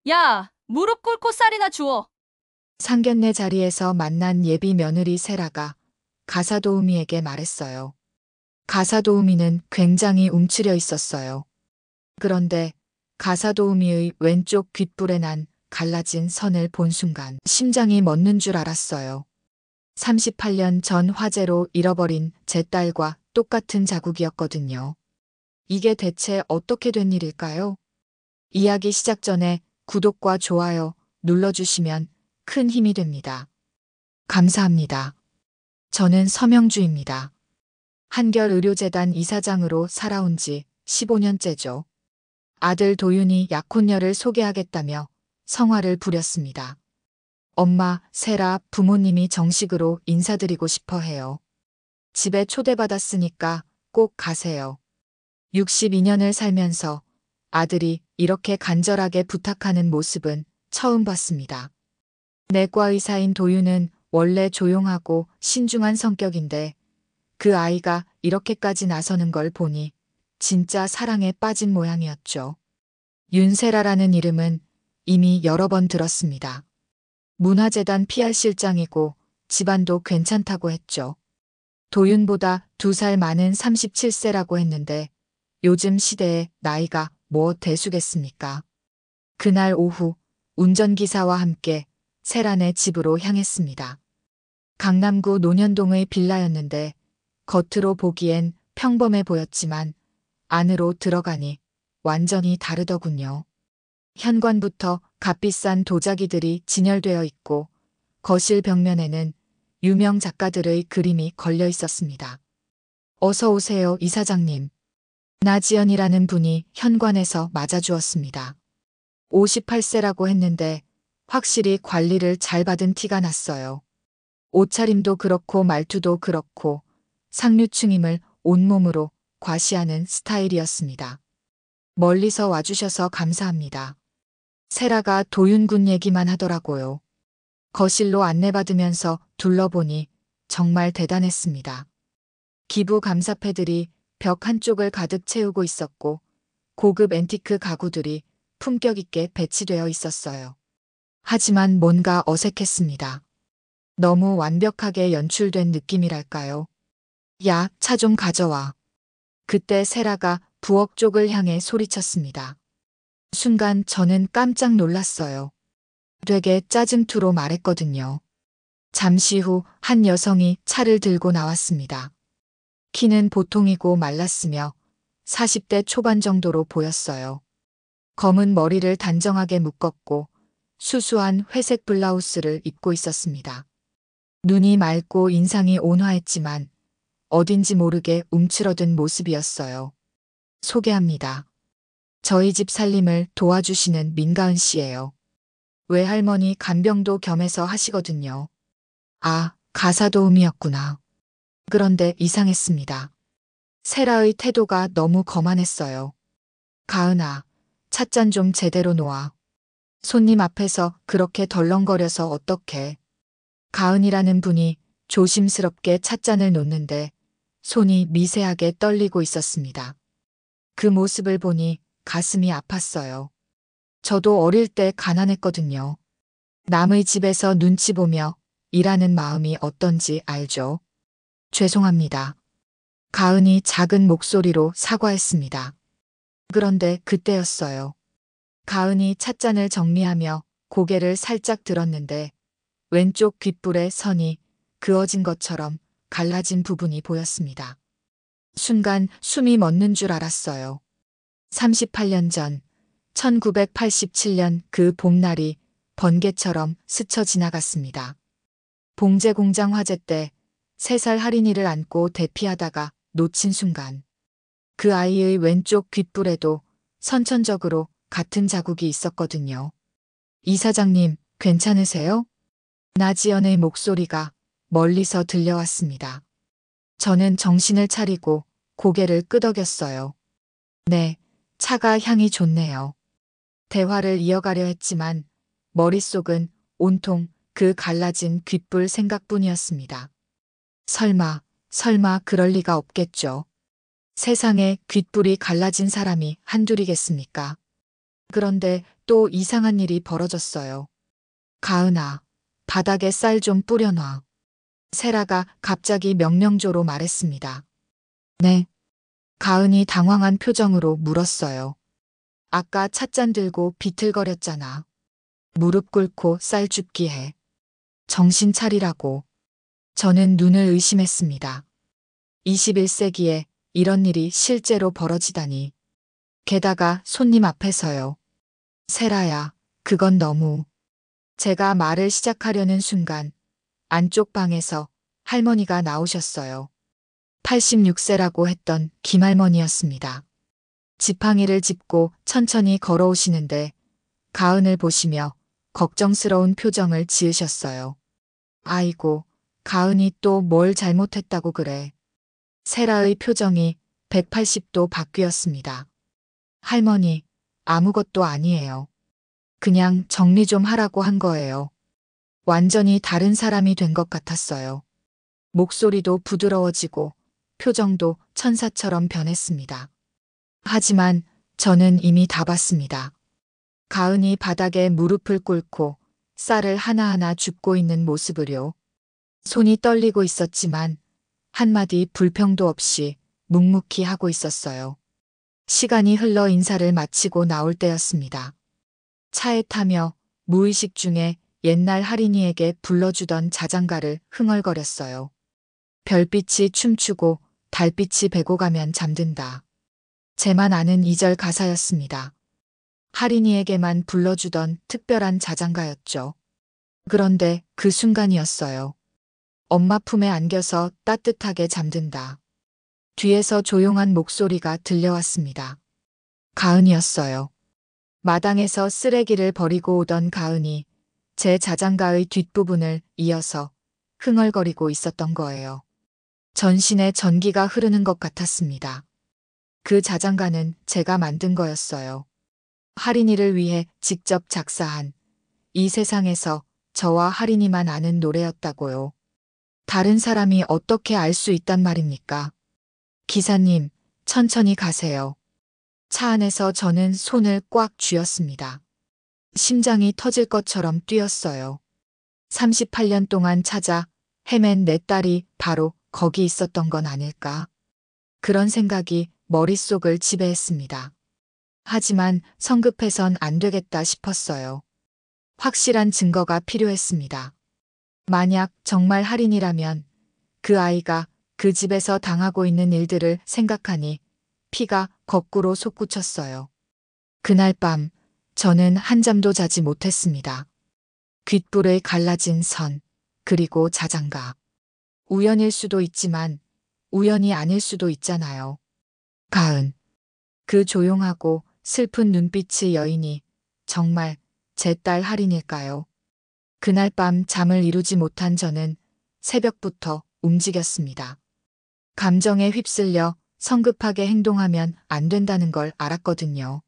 야, 무릎 꿇고 쌀이나 주워. 상견례 자리에서 만난 예비 며느리 세라가 가사도우미에게 말했어요. 가사도우미는 굉장히 움츠려 있었어요. 그런데 가사도우미의 왼쪽 귓불에 난 갈라진 선을 본 순간 심장이 멎는 줄 알았어요. 38년 전 화재로 잃어버린 제 딸과 똑같은 자국이었거든요. 이게 대체 어떻게 된 일일까요? 이야기 시작 전에 구독과 좋아요 눌러주시면 큰 힘이 됩니다. 감사합니다. 저는 서명주입니다. 한결의료재단 이사장으로 살아온 지 15년째죠. 아들 도윤이 약혼녀를 소개하겠다며 성화를 부렸습니다. 엄마, 세라 부모님이 정식으로 인사드리고 싶어 해요. 집에 초대받았으니까 꼭 가세요. 62년을 살면서 아들이 이렇게 간절하게 부탁하는 모습은 처음 봤습니다. 내과 의사인 도윤은 원래 조용하고 신중한 성격인데 그 아이가 이렇게까지 나서는 걸 보니 진짜 사랑에 빠진 모양이었죠. 윤세라라는 이름은 이미 여러 번 들었습니다. 문화재단 PR실장이고 집안도 괜찮다고 했죠. 도윤보다 2살 많은 37세라고 했는데 요즘 시대에 나이가 뭐 대수겠습니까? 그날 오후 운전기사와 함께 세란의 집으로 향했습니다. 강남구 논현동의 빌라였는데 겉으로 보기엔 평범해 보였지만 안으로 들어가니 완전히 다르더군요. 현관부터 값비싼 도자기들이 진열되어 있고 거실 벽면에는 유명 작가들의 그림이 걸려 있었습니다. 어서 오세요, 이사장님. 나지연이라는 분이 현관에서 맞아주었습니다. 58세라고 했는데 확실히 관리를 잘 받은 티가 났어요. 옷차림도 그렇고 말투도 그렇고 상류층임을 온몸으로 과시하는 스타일이었습니다. 멀리서 와주셔서 감사합니다. 세라가 도윤군 얘기만 하더라고요. 거실로 안내받으면서 둘러보니 정말 대단했습니다. 기부 감사패들이 벽 한쪽을 가득 채우고 있었고 고급 앤티크 가구들이 품격 있게 배치되어 있었어요. 하지만 뭔가 어색했습니다. 너무 완벽하게 연출된 느낌이랄까요. 야, 차 좀 가져와. 그때 세라가 부엌 쪽을 향해 소리쳤습니다. 순간 저는 깜짝 놀랐어요. 되게 짜증투로 말했거든요. 잠시 후 한 여성이 차를 들고 나왔습니다. 키는 보통이고 말랐으며 40대 초반 정도로 보였어요. 검은 머리를 단정하게 묶었고 수수한 회색 블라우스를 입고 있었습니다. 눈이 맑고 인상이 온화했지만 어딘지 모르게 움츠러든 모습이었어요. 소개합니다. 저희 집 살림을 도와주시는 민가은 씨예요. 외할머니 간병도 겸해서 하시거든요. 아, 가사도우미였구나. 그런데 이상했습니다. 세라의 태도가 너무 거만했어요. 가은아, 찻잔 좀 제대로 놓아. 손님 앞에서 그렇게 덜렁거려서 어떡해. 가은이라는 분이 조심스럽게 찻잔을 놓는데 손이 미세하게 떨리고 있었습니다. 그 모습을 보니 가슴이 아팠어요. 저도 어릴 때 가난했거든요. 남의 집에서 눈치 보며 일하는 마음이 어떤지 알죠? 죄송합니다. 가은이 작은 목소리로 사과했습니다. 그런데 그때였어요. 가은이 찻잔을 정리하며 고개를 살짝 들었는데 왼쪽 귓불의 선이 그어진 것처럼 갈라진 부분이 보였습니다. 순간 숨이 멎는 줄 알았어요. 38년 전, 1987년 그 봄날이 번개처럼 스쳐 지나갔습니다. 봉제공장 화재 때 3살 할인이를 안고 대피하다가 놓친 순간 그 아이의 왼쪽 귓불에도 선천적으로 같은 자국이 있었거든요. 이사장님, 괜찮으세요? 나지연의 목소리가 멀리서 들려왔습니다. 저는 정신을 차리고 고개를 끄덕였어요. 네, 차가 향이 좋네요. 대화를 이어가려 했지만 머릿속은 온통 그 갈라진 귓불 생각뿐이었습니다. 설마 그럴 리가 없겠죠. 세상에 귓불이 갈라진 사람이 한둘이겠습니까? 그런데 또 이상한 일이 벌어졌어요. 가은아, 바닥에 쌀 좀 뿌려놔. 세라가 갑자기 명령조로 말했습니다. 네. 가은이 당황한 표정으로 물었어요. 아까 찻잔 들고 비틀거렸잖아. 무릎 꿇고 쌀 줍기 해. 정신 차리라고. 저는 눈을 의심했습니다. 21세기에 이런 일이 실제로 벌어지다니. 게다가 손님 앞에서요. 세라야, 그건 너무. 제가 말을 시작하려는 순간 안쪽 방에서 할머니가 나오셨어요. 86세라고 했던 김할머니였습니다. 지팡이를 짚고 천천히 걸어오시는데 가은을 보시며 걱정스러운 표정을 지으셨어요. 아이고, 가은이 또 뭘 잘못했다고 그래. 세라의 표정이 180도 바뀌었습니다. 할머니, 아무것도 아니에요. 그냥 정리 좀 하라고 한 거예요. 완전히 다른 사람이 된 것 같았어요. 목소리도 부드러워지고 표정도 천사처럼 변했습니다. 하지만 저는 이미 다 봤습니다. 가은이 바닥에 무릎을 꿇고 쌀을 하나하나 줍고 있는 모습을요. 손이 떨리고 있었지만 한마디 불평도 없이 묵묵히 하고 있었어요. 시간이 흘러 인사를 마치고 나올 때였습니다. 차에 타며 무의식 중에 옛날 할인이에게 불러주던 자장가를 흥얼거렸어요. 별빛이 춤추고 달빛이 배고 가면 잠든다. 제만 아는 2절 가사였습니다. 할인이에게만 불러주던 특별한 자장가였죠. 그런데 그 순간이었어요. 엄마 품에 안겨서 따뜻하게 잠든다. 뒤에서 조용한 목소리가 들려왔습니다. 가은이었어요. 마당에서 쓰레기를 버리고 오던 가은이 제 자장가의 뒷부분을 이어서 흥얼거리고 있었던 거예요. 전신에 전기가 흐르는 것 같았습니다. 그 자장가는 제가 만든 거였어요. 할인이를 위해 직접 작사한 이 세상에서 저와 할인이만 아는 노래였다고요. 다른 사람이 어떻게 알 수 있단 말입니까? 기사님, 천천히 가세요. 차 안에서 저는 손을 꽉 쥐었습니다. 심장이 터질 것처럼 뛰었어요. 38년 동안 찾아 헤맨 내 딸이 바로 거기 있었던 건 아닐까? 그런 생각이 머릿속을 지배했습니다. 하지만 성급해선 안 되겠다 싶었어요. 확실한 증거가 필요했습니다. 만약 정말 할인이라면 그 아이가 그 집에서 당하고 있는 일들을 생각하니 피가 거꾸로 솟구쳤어요. 그날 밤 저는 한잠도 자지 못했습니다. 귓불에 갈라진 선, 그리고 자장가. 우연일 수도 있지만 우연이 아닐 수도 있잖아요. 가은. 그 조용하고 슬픈 눈빛의 여인이 정말 제 딸 할인일까요? 그날 밤 잠을 이루지 못한 저는 새벽부터 움직였습니다. 감정에 휩쓸려 성급하게 행동하면 안 된다는 걸 알았거든요.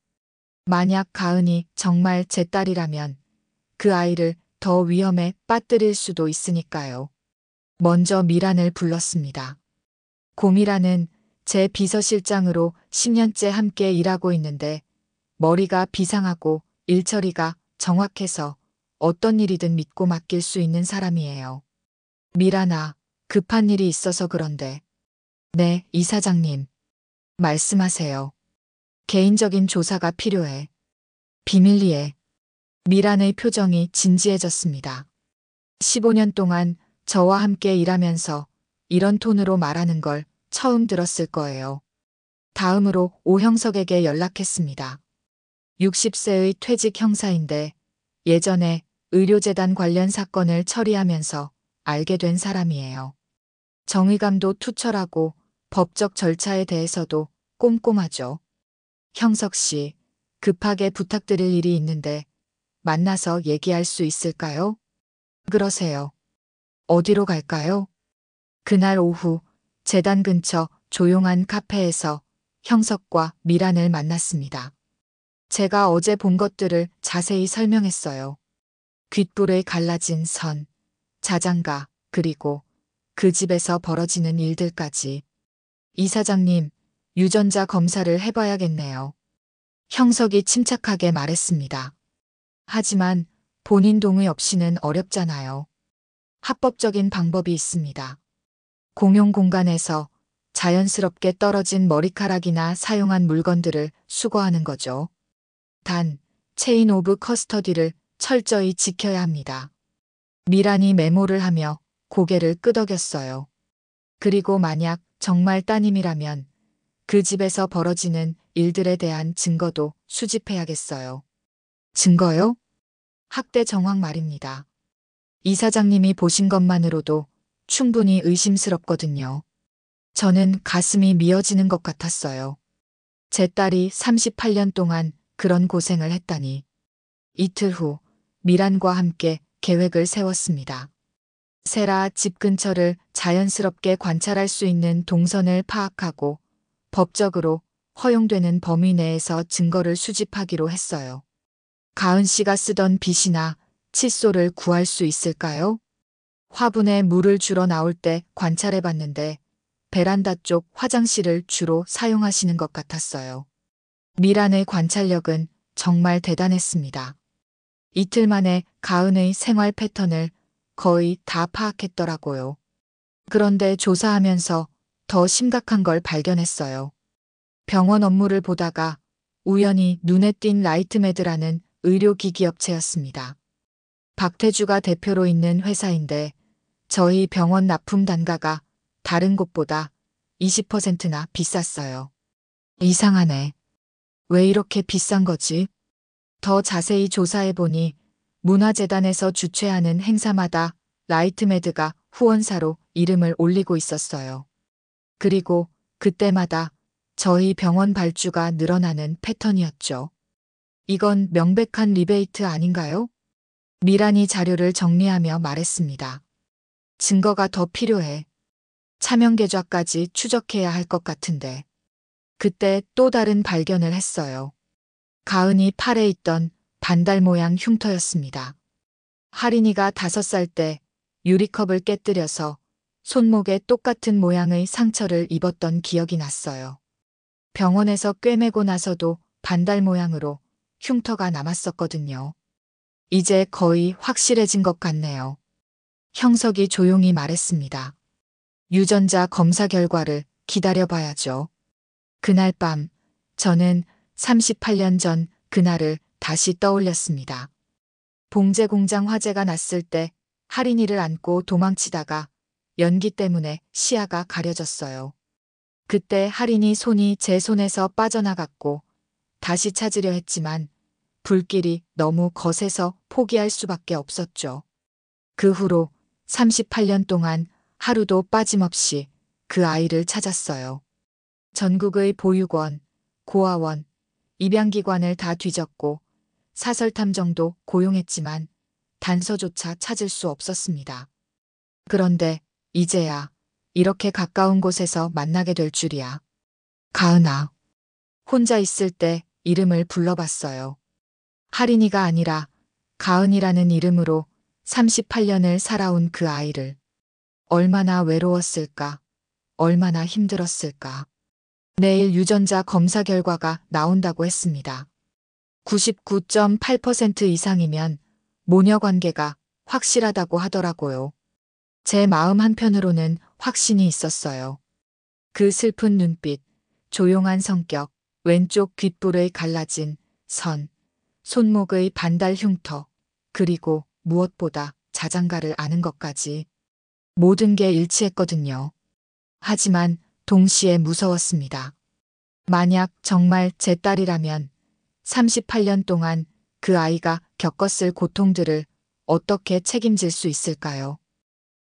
만약 가은이 정말 제 딸이라면 그 아이를 더 위험에 빠뜨릴 수도 있으니까요. 먼저 미란을 불렀습니다. 고미란은 제 비서실장으로 10년째 함께 일하고 있는데 머리가 비상하고 일처리가 정확해서 어떤 일이든 믿고 맡길 수 있는 사람이에요. 미란아, 급한 일이 있어서 그런데. 네, 이사장님. 말씀하세요. 개인적인 조사가 필요해. 비밀리에. 미란의 표정이 진지해졌습니다. 15년 동안 저와 함께 일하면서 이런 톤으로 말하는 걸 처음 들었을 거예요. 다음으로 오형석에게 연락했습니다. 60세의 퇴직 형사인데 예전에 의료재단 관련 사건을 처리하면서 알게 된 사람이에요. 정의감도 투철하고 법적 절차에 대해서도 꼼꼼하죠. 형석 씨, 급하게 부탁드릴 일이 있는데 만나서 얘기할 수 있을까요? 그러세요. 어디로 갈까요? 그날 오후 재단 근처 조용한 카페에서 형석과 미란을 만났습니다. 제가 어제 본 것들을 자세히 설명했어요. 귓불에 갈라진 선, 자장가, 그리고 그 집에서 벌어지는 일들까지. 이사장님, 유전자 검사를 해봐야겠네요. 형석이 침착하게 말했습니다. 하지만 본인 동의 없이는 어렵잖아요. 합법적인 방법이 있습니다. 공용 공간에서 자연스럽게 떨어진 머리카락이나 사용한 물건들을 수거하는 거죠. 단, 체인 오브 커스터디를 철저히 지켜야 합니다. 미란이 메모를 하며 고개를 끄덕였어요. 그리고 만약 정말 따님이라면 그 집에서 벌어지는 일들에 대한 증거도 수집해야겠어요. 증거요? 학대 정황 말입니다. 이사장님이 보신 것만으로도 충분히 의심스럽거든요. 저는 가슴이 미어지는 것 같았어요. 제 딸이 38년 동안 그런 고생을 했다니. 이틀 후 미란과 함께 계획을 세웠습니다. 세라 집 근처를 자연스럽게 관찰할 수 있는 동선을 파악하고 법적으로 허용되는 범위 내에서 증거를 수집하기로 했어요. 가은 씨가 쓰던 빗이나 칫솔을 구할 수 있을까요? 화분에 물을 주러 나올 때 관찰해 봤는데 베란다 쪽 화장실을 주로 사용하시는 것 같았어요. 미란의 관찰력은 정말 대단했습니다. 이틀 만에 가은의 생활 패턴을 거의 다 파악했더라고요. 그런데 조사하면서 더 심각한 걸 발견했어요. 병원 업무를 보다가 우연히 눈에 띈 라이트메드라는 의료기기 업체였습니다. 박태주가 대표로 있는 회사인데 저희 병원 납품 단가가 다른 곳보다 20%나 비쌌어요. 이상하네. 왜 이렇게 비싼 거지? 더 자세히 조사해보니 문화재단에서 주최하는 행사마다 라이트메드가 후원사로 이름을 올리고 있었어요. 그리고 그때마다 저희 병원 발주가 늘어나는 패턴이었죠. 이건 명백한 리베이트 아닌가요? 미란이 자료를 정리하며 말했습니다. 증거가 더 필요해. 차명 계좌까지 추적해야 할 것 같은데. 그때 또 다른 발견을 했어요. 가은이 팔에 있던 반달 모양 흉터였습니다. 할인이가 5살 때 유리컵을 깨뜨려서 손목에 똑같은 모양의 상처를 입었던 기억이 났어요. 병원에서 꿰매고 나서도 반달 모양으로 흉터가 남았었거든요. 이제 거의 확실해진 것 같네요. 형석이 조용히 말했습니다. 유전자 검사 결과를 기다려봐야죠. 그날 밤 저는 38년 전 그날을 다시 떠올렸습니다. 봉제 공장 화재가 났을 때 할인이를 안고 도망치다가 연기 때문에 시야가 가려졌어요. 그때 할인이 손이 제 손에서 빠져나갔고 다시 찾으려 했지만 불길이 너무 거세서 포기할 수밖에 없었죠. 그 후로 38년 동안 하루도 빠짐없이 그 아이를 찾았어요. 전국의 보육원, 고아원, 입양기관을 다 뒤졌고 사설탐정도 고용했지만 단서조차 찾을 수 없었습니다. 그런데 이제야 이렇게 가까운 곳에서 만나게 될 줄이야. 가은아. 혼자 있을 때 이름을 불러봤어요. 할인이가 아니라 가은이라는 이름으로 38년을 살아온 그 아이를. 얼마나 외로웠을까, 얼마나 힘들었을까. 내일 유전자 검사 결과가 나온다고 했습니다. 99.8% 이상이면 모녀 관계가 확실하다고 하더라고요. 제 마음 한편으로는 확신이 있었어요. 그 슬픈 눈빛, 조용한 성격, 왼쪽 귓불의 갈라진 선, 손목의 반달 흉터, 그리고 무엇보다 자장가를 아는 것까지 모든 게 일치했거든요. 하지만 동시에 무서웠습니다. 만약 정말 제 딸이라면 38년 동안 그 아이가 겪었을 고통들을 어떻게 책임질 수 있을까요?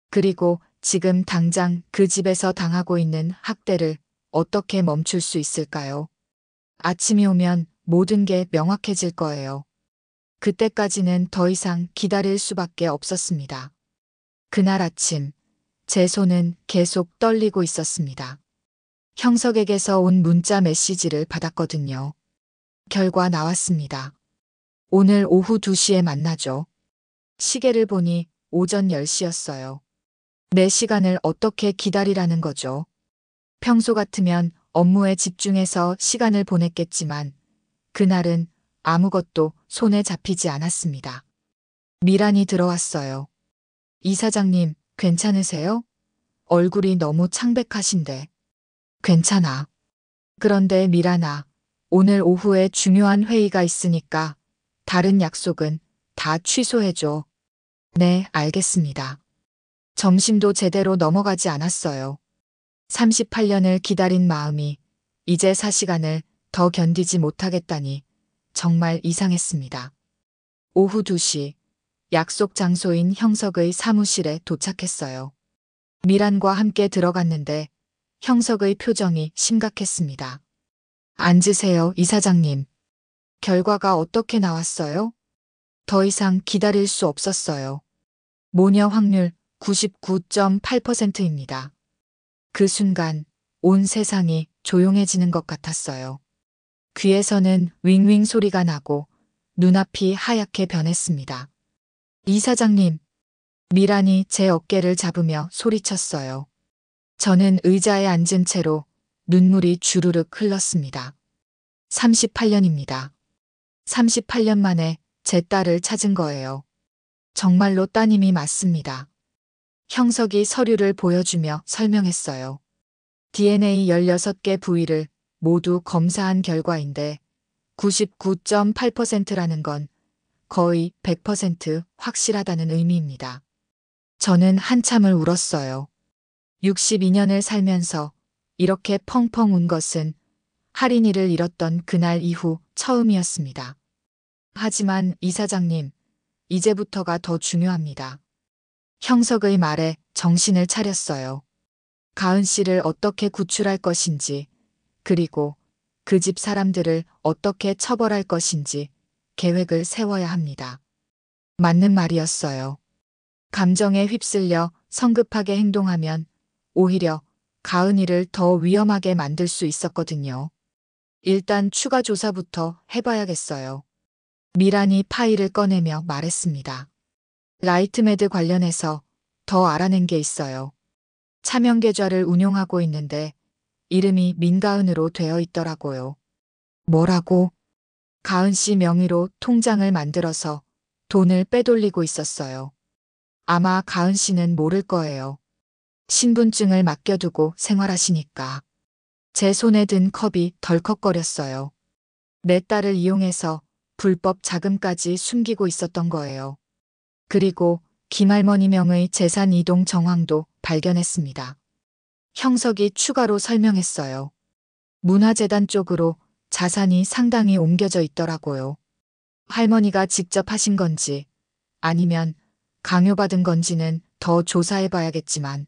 그리고 지금 당장 그 집에서 당하고 있는 학대를 어떻게 멈출 수 있을까요? 아침이 오면 모든 게 명확해질 거예요. 그때까지는 더 이상 기다릴 수밖에 없었습니다. 그날 아침, 제 손은 계속 떨리고 있었습니다. 형석에게서 온 문자 메시지를 받았거든요. 결과 나왔습니다. 오늘 오후 2시에 만나죠. 시계를 보니 오전 10시였어요. 내 시간을 어떻게 기다리라는 거죠? 평소 같으면 업무에 집중해서 시간을 보냈겠지만 그날은 아무것도 손에 잡히지 않았습니다. 미란이 들어왔어요. 이사장님, 괜찮으세요? 얼굴이 너무 창백하신데. 괜찮아. 그런데 미란아, 오늘 오후에 중요한 회의가 있으니까 다른 약속은 다 취소해줘. 네, 알겠습니다. 점심도 제대로 넘어가지 않았어요. 38년을 기다린 마음이 이제 4시간을 더 견디지 못하겠다니 정말 이상했습니다. 오후 2시 약속 장소인 형석의 사무실에 도착했어요. 미란과 함께 들어갔는데 형석의 표정이 심각했습니다. 앉으세요, 이사장님. 결과가 어떻게 나왔어요? 더 이상 기다릴 수 없었어요. 모녀 확률 99.8%입니다. 그 순간 온 세상이 조용해지는 것 같았어요. 귀에서는 윙윙 소리가 나고 눈앞이 하얗게 변했습니다. 이사장님, 미란이 제 어깨를 잡으며 소리쳤어요. 저는 의자에 앉은 채로 눈물이 주르륵 흘렀습니다. 38년입니다. 38년 만에 제 딸을 찾은 거예요. 정말로 따님이 맞습니다. 형석이 서류를 보여주며 설명했어요. DNA 16개 부위를 모두 검사한 결과인데 99.8%라는 건 거의 100% 확실하다는 의미입니다. 저는 한참을 울었어요. 62년을 살면서 이렇게 펑펑 운 것은 할인이를 잃었던 그날 이후 처음이었습니다. 하지만 이사장님, 이제부터가 더 중요합니다. 형석의 말에 정신을 차렸어요. 가은 씨를 어떻게 구출할 것인지, 그리고 그 집 사람들을 어떻게 처벌할 것인지 계획을 세워야 합니다. 맞는 말이었어요. 감정에 휩쓸려 성급하게 행동하면 오히려 가은이를 더 위험하게 만들 수 있었거든요. 일단 추가 조사부터 해봐야겠어요. 미란이 파일을 꺼내며 말했습니다. 라이트메드 관련해서 더 알아낸 게 있어요. 차명 계좌를 운용하고 있는데 이름이 민가은으로 되어 있더라고요. 뭐라고? 가은 씨 명의로 통장을 만들어서 돈을 빼돌리고 있었어요. 아마 가은 씨는 모를 거예요. 신분증을 맡겨두고 생활하시니까. 제 손에 든 컵이 덜컥거렸어요. 내 딸을 이용해서 불법 자금까지 숨기고 있었던 거예요. 그리고 김할머니 명의 재산 이동 정황도 발견했습니다. 형석이 추가로 설명했어요. 문화재단 쪽으로 자산이 상당히 옮겨져 있더라고요. 할머니가 직접 하신 건지 아니면 강요받은 건지는 더 조사해봐야겠지만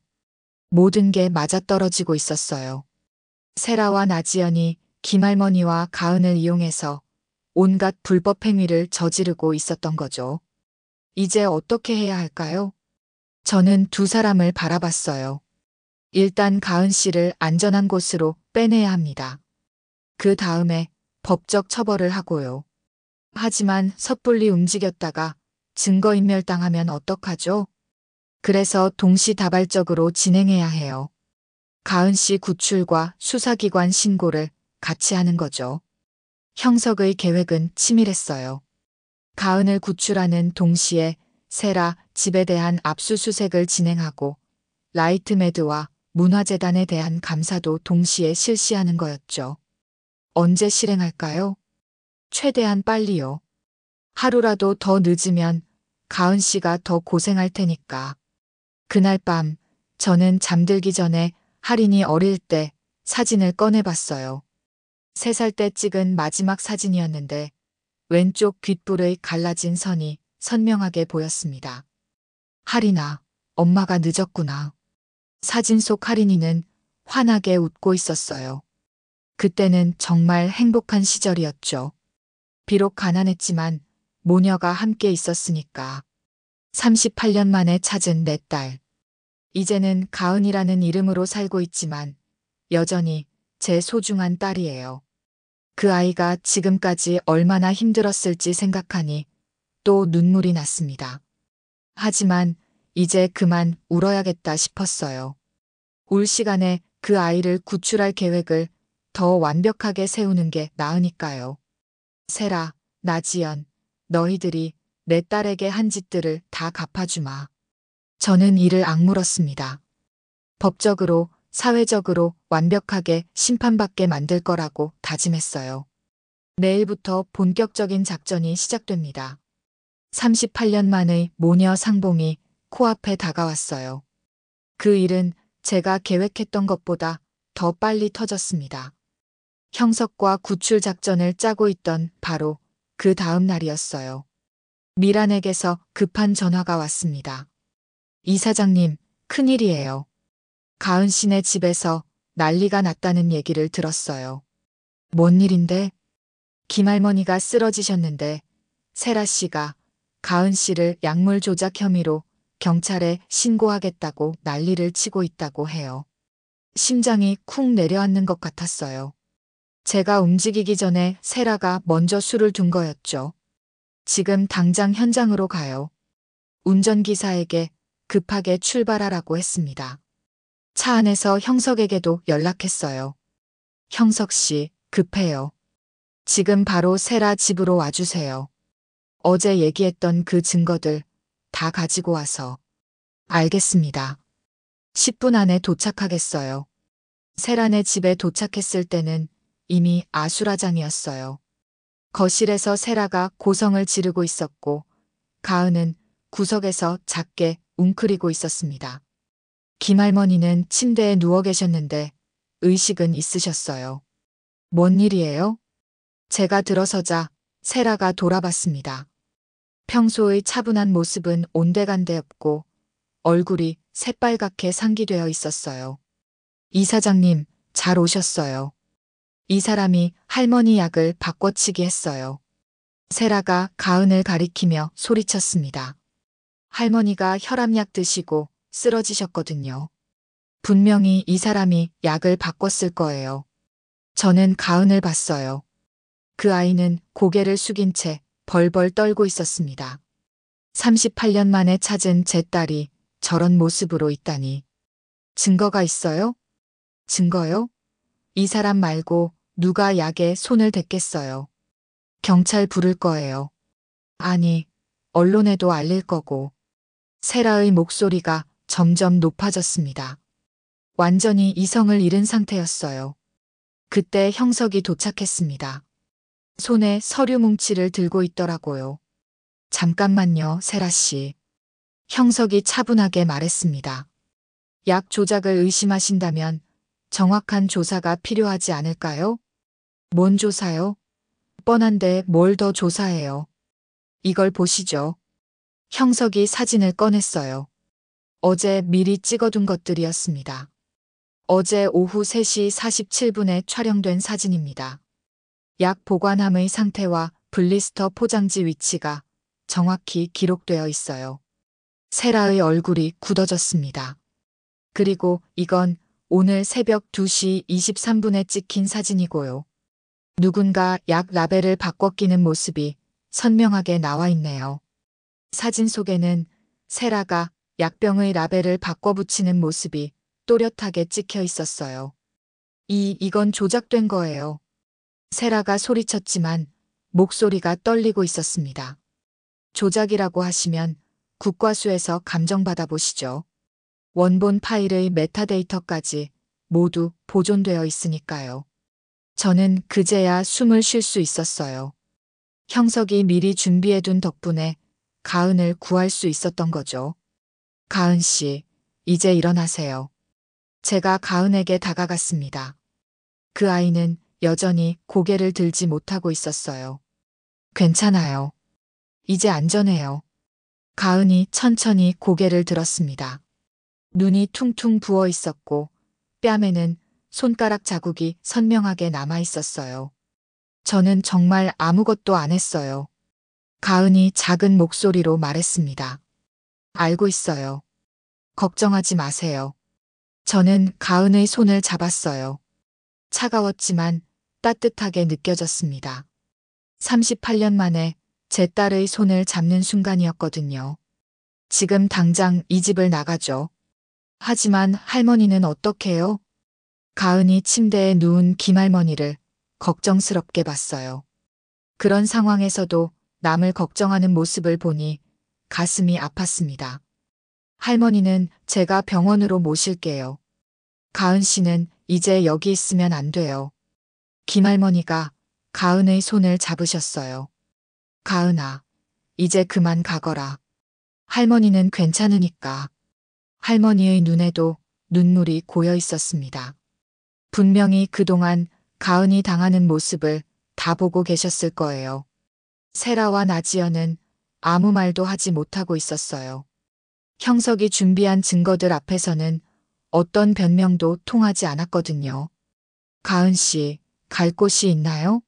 모든 게 맞아떨어지고 있었어요. 세라와 나지연이 김할머니와 가은을 이용해서 온갖 불법 행위를 저지르고 있었던 거죠. 이제 어떻게 해야 할까요? 저는 두 사람을 바라봤어요. 일단 가은 씨를 안전한 곳으로 빼내야 합니다. 그 다음에 법적 처벌을 하고요. 하지만 섣불리 움직였다가 증거인멸당하면 어떡하죠? 그래서 동시다발적으로 진행해야 해요. 가은 씨 구출과 수사기관 신고를 같이 하는 거죠. 형석의 계획은 치밀했어요. 가은을 구출하는 동시에 세라 집에 대한 압수수색을 진행하고 라이트메드와 문화재단에 대한 감사도 동시에 실시하는 거였죠. 언제 실행할까요? 최대한 빨리요. 하루라도 더 늦으면 가은 씨가 더 고생할 테니까. 그날 밤 저는 잠들기 전에 할인이 어릴 때 사진을 꺼내봤어요. 3살 때 찍은 마지막 사진이었는데 왼쪽 귓불의 갈라진 선이 선명하게 보였습니다. 할인아, 엄마가 늦었구나. 사진 속 할인이는 환하게 웃고 있었어요. 그때는 정말 행복한 시절이었죠. 비록 가난했지만 모녀가 함께 있었으니까. 38년 만에 찾은 내 딸. 이제는 가은이라는 이름으로 살고 있지만 여전히 제 소중한 딸이에요. 그 아이가 지금까지 얼마나 힘들었을지 생각하니 또 눈물이 났습니다. 하지만 이제 그만 울어야겠다 싶었어요. 울 시간에 그 아이를 구출할 계획을 더 완벽하게 세우는 게 나으니까요. 세라, 나지연, 너희들이 내 딸에게 한 짓들을 다 갚아주마. 저는 이를 악물었습니다. 법적으로, 사회적으로 완벽하게 심판받게 만들 거라고 다짐했어요. 내일부터 본격적인 작전이 시작됩니다. 38년 만의 모녀 상봉이 코앞에 다가왔어요. 그 일은 제가 계획했던 것보다 더 빨리 터졌습니다. 형석과 구출 작전을 짜고 있던 바로 그 다음 날이었어요. 미란에게서 급한 전화가 왔습니다. 이사장님, 큰일이에요. 가은 씨네 집에서 난리가 났다는 얘기를 들었어요. 뭔 일인데? 김할머니가 쓰러지셨는데 세라 씨가 가은 씨를 약물 조작 혐의로 경찰에 신고하겠다고 난리를 치고 있다고 해요. 심장이 쿵 내려앉는 것 같았어요. 제가 움직이기 전에 세라가 먼저 술을 둔 거였죠. 지금 당장 현장으로 가요. 운전기사에게 급하게 출발하라고 했습니다. 차 안에서 형석에게도 연락했어요. 형석 씨, 급해요. 지금 바로 세라 집으로 와주세요. 어제 얘기했던 그 증거들 다 가지고 와서. 알겠습니다. 10분 안에 도착하겠어요. 세라네 집에 도착했을 때는 이미 아수라장이었어요. 거실에서 세라가 고성을 지르고 있었고 가은은 구석에서 작게 웅크리고 있었습니다. 김할머니는 침대에 누워 계셨는데 의식은 있으셨어요. 뭔 일이에요? 제가 들어서자 세라가 돌아봤습니다. 평소의 차분한 모습은 온데간데 없고 얼굴이 새빨갛게 상기되어 있었어요. 이사장님, 잘 오셨어요. 이 사람이 할머니 약을 바꿔치기 했어요. 세라가 가은을 가리키며 소리쳤습니다. 할머니가 혈압약 드시고 쓰러지셨거든요. 분명히 이 사람이 약을 바꿨을 거예요. 저는 가은을 봤어요. 그 아이는 고개를 숙인 채 벌벌 떨고 있었습니다. 38년 만에 찾은 제 딸이 저런 모습으로 있다니. 증거가 있어요? 증거요? 이 사람 말고 누가 약에 손을 댔겠어요. 경찰 부를 거예요. 아니, 언론에도 알릴 거고. 세라의 목소리가 점점 높아졌습니다. 완전히 이성을 잃은 상태였어요. 그때 형석이 도착했습니다. 손에 서류 뭉치를 들고 있더라고요. 잠깐만요, 세라 씨. 형석이 차분하게 말했습니다. 약 조작을 의심하신다면 정확한 조사가 필요하지 않을까요? 뭔 조사요? 뻔한데 뭘 더 조사해요? 이걸 보시죠. 형석이 사진을 꺼냈어요. 어제 미리 찍어둔 것들이었습니다. 어제 오후 3시 47분에 촬영된 사진입니다. 약 보관함의 상태와 블리스터 포장지 위치가 정확히 기록되어 있어요. 세라의 얼굴이 굳어졌습니다. 그리고 이건 오늘 새벽 2시 23분에 찍힌 사진이고요. 누군가 약 라벨을 바꿔 끼는 모습이 선명하게 나와 있네요. 사진 속에는 세라가 약병의 라벨을 바꿔 붙이는 모습이 또렷하게 찍혀 있었어요. 이건 조작된 거예요. 세라가 소리쳤지만 목소리가 떨리고 있었습니다. 조작이라고 하시면 국과수에서 감정받아 보시죠. 원본 파일의 메타데이터까지 모두 보존되어 있으니까요. 저는 그제야 숨을 쉴 수 있었어요. 형석이 미리 준비해둔 덕분에 가은을 구할 수 있었던 거죠. 가은 씨, 이제 일어나세요. 제가 가은에게 다가갔습니다. 그 아이는 여전히 고개를 들지 못하고 있었어요. 괜찮아요. 이제 안전해요. 가은이 천천히 고개를 들었습니다. 눈이 퉁퉁 부어 있었고 뺨에는 손가락 자국이 선명하게 남아 있었어요. 저는 정말 아무것도 안 했어요. 가은이 작은 목소리로 말했습니다. 알고 있어요. 걱정하지 마세요. 저는 가은의 손을 잡았어요. 차가웠지만 따뜻하게 느껴졌습니다. 38년 만에 제 딸의 손을 잡는 순간이었거든요. 지금 당장 이 집을 나가죠. 하지만 할머니는 어떡해요? 가은이 침대에 누운 김할머니를 걱정스럽게 봤어요. 그런 상황에서도 남을 걱정하는 모습을 보니 가슴이 아팠습니다. 할머니는 제가 병원으로 모실게요. 가은 씨는 이제 여기 있으면 안 돼요. 김할머니가 가은의 손을 잡으셨어요. 가은아, 이제 그만 가거라. 할머니는 괜찮으니까. 할머니의 눈에도 눈물이 고여 있었습니다. 분명히 그동안 가은이 당하는 모습을 다 보고 계셨을 거예요. 세라와 나지연은 아무 말도 하지 못하고 있었어요. 형석이 준비한 증거들 앞에서는 어떤 변명도 통하지 않았거든요. 가은 씨, 갈 곳이 있나요?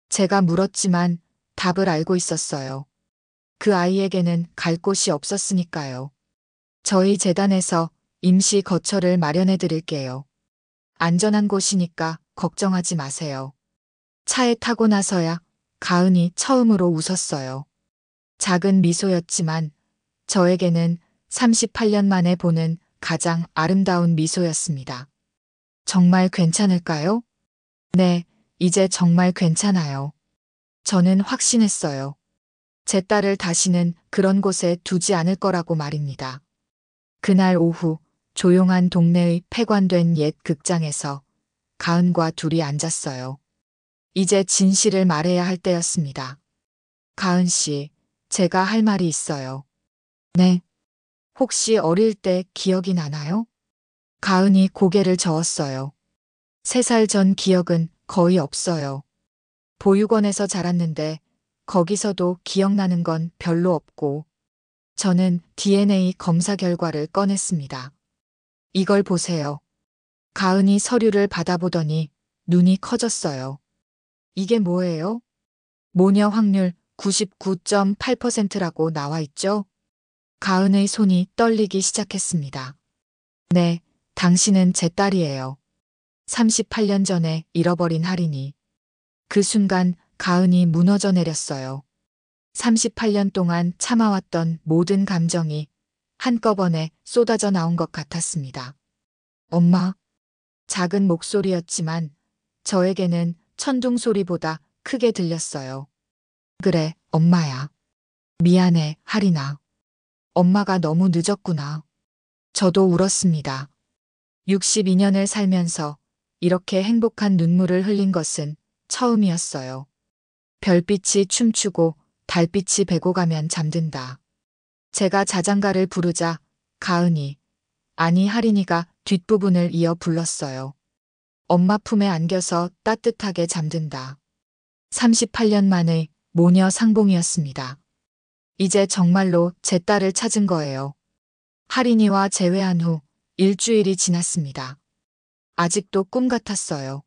제가 물었지만 답을 알고 있었어요. 그 아이에게는 갈 곳이 없었으니까요. 저희 재단에서 임시 거처를 마련해 드릴게요. 안전한 곳이니까 걱정하지 마세요. 차에 타고 나서야 가은이 처음으로 웃었어요. 작은 미소였지만 저에게는 38년 만에 보는 가장 아름다운 미소였습니다. 정말 괜찮을까요? 네, 이제 정말 괜찮아요. 저는 확신했어요. 제 딸을 다시는 그런 곳에 두지 않을 거라고 말입니다. 그날 오후 조용한 동네의 폐관된 옛 극장에서 가은과 둘이 앉았어요. 이제 진실을 말해야 할 때였습니다. 가은 씨, 제가 할 말이 있어요. 네. 혹시 어릴 때 기억이 나나요? 가은이 고개를 저었어요. 3살 전 기억은 거의 없어요. 보육원에서 자랐는데 거기서도 기억나는 건 별로 없고 저는 DNA 검사 결과를 꺼냈습니다. 이걸 보세요. 가은이 서류를 받아보더니 눈이 커졌어요. 이게 뭐예요? 모녀 확률 99.8%라고 나와 있죠? 가은의 손이 떨리기 시작했습니다. 네, 당신은 제 딸이에요. 38년 전에 잃어버린 할인이. 그 순간 가은이 무너져 내렸어요. 38년 동안 참아왔던 모든 감정이 한꺼번에 쏟아져 나온 것 같았습니다. 엄마. 작은 목소리였지만 저에게는 천둥 소리보다 크게 들렸어요. 그래, 엄마야. 미안해, 할인아. 엄마가 너무 늦었구나. 저도 울었습니다. 62년을 살면서 이렇게 행복한 눈물을 흘린 것은 처음이었어요. 별빛이 춤추고 달빛이 배고 가면 잠든다. 제가 자장가를 부르자 가은이, 아니 할인이가 뒷부분을 이어 불렀어요. 엄마 품에 안겨서 따뜻하게 잠든다. 38년 만의 모녀 상봉이었습니다. 이제 정말로 제 딸을 찾은 거예요. 할인이와 재회한 후 일주일이 지났습니다. 아직도 꿈 같았어요.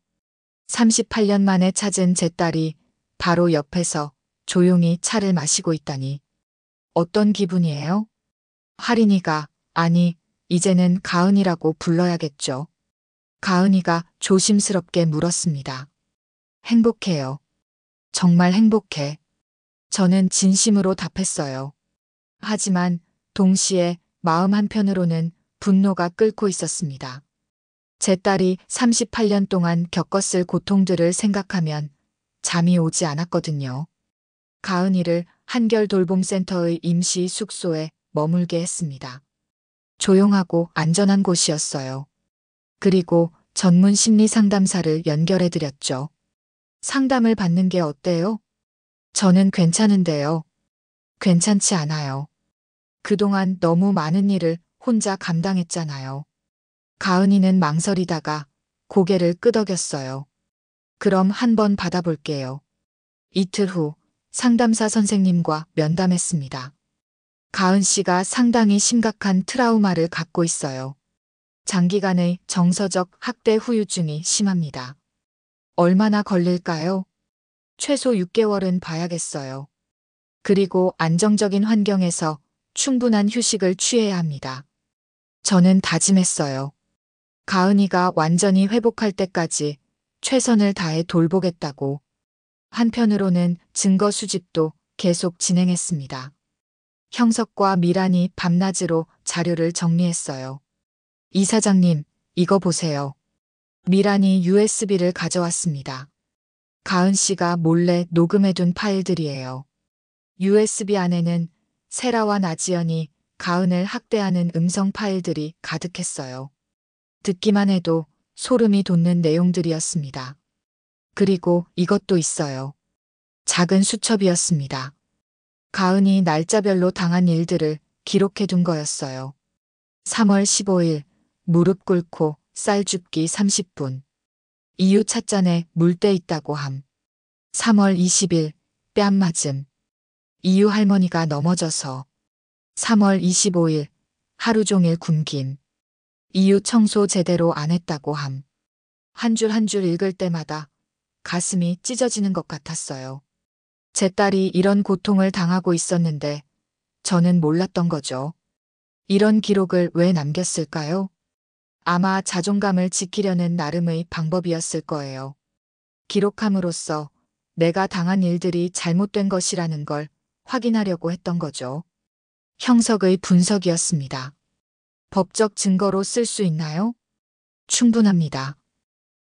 38년 만에 찾은 제 딸이 바로 옆에서 조용히 차를 마시고 있다니. 어떤 기분이에요? 할인이가, 아니, 이제는 가은이라고 불러야겠죠. 가은이가 조심스럽게 물었습니다. 행복해요. 정말 행복해. 저는 진심으로 답했어요. 하지만 동시에 마음 한편으로는 분노가 끓고 있었습니다. 제 딸이 38년 동안 겪었을 고통들을 생각하면 잠이 오지 않았거든요. 가은이를 한결 돌봄센터의 임시 숙소에 머물게 했습니다. 조용하고 안전한 곳이었어요. 그리고 전문 심리 상담사를 연결해 드렸죠. 상담을 받는 게 어때요? 저는 괜찮은데요. 괜찮지 않아요. 그동안 너무 많은 일을 혼자 감당했잖아요. 가은이는 망설이다가 고개를 끄덕였어요. 그럼 한번 받아볼게요. 이틀 후 상담사 선생님과 면담했습니다. 가은 씨가 상당히 심각한 트라우마를 갖고 있어요. 장기간의 정서적 학대 후유증이 심합니다. 얼마나 걸릴까요? 최소 6개월은 봐야겠어요. 그리고 안정적인 환경에서 충분한 휴식을 취해야 합니다. 저는 다짐했어요. 가은이가 완전히 회복할 때까지 최선을 다해 돌보겠다고. 한편으로는 증거 수집도 계속 진행했습니다. 형석과 미란이 밤낮으로 자료를 정리했어요. 이사장님, 이거 보세요. 미란이 USB를 가져왔습니다. 가은 씨가 몰래 녹음해둔 파일들이에요. USB 안에는 세라와 나지연이 가은을 학대하는 음성 파일들이 가득했어요. 듣기만 해도 소름이 돋는 내용들이었습니다. 그리고 이것도 있어요. 작은 수첩이었습니다. 가은이 날짜별로 당한 일들을 기록해둔 거였어요. 3월 15일, 무릎 꿇고 쌀 줍기 30분. 이유 찻잔에 물때 있다고 함. 3월 20일, 뺨 맞음. 이유 할머니가 넘어져서. 3월 25일, 하루 종일 굶김. 이유 청소 제대로 안 했다고 함. 한 줄 한 줄 읽을 때마다 가슴이 찢어지는 것 같았어요. 제 딸이 이런 고통을 당하고 있었는데 저는 몰랐던 거죠. 이런 기록을 왜 남겼을까요? 아마 자존감을 지키려는 나름의 방법이었을 거예요. 기록함으로써 내가 당한 일들이 잘못된 것이라는 걸 확인하려고 했던 거죠. 형석의 분석이었습니다. 법적 증거로 쓸 수 있나요? 충분합니다.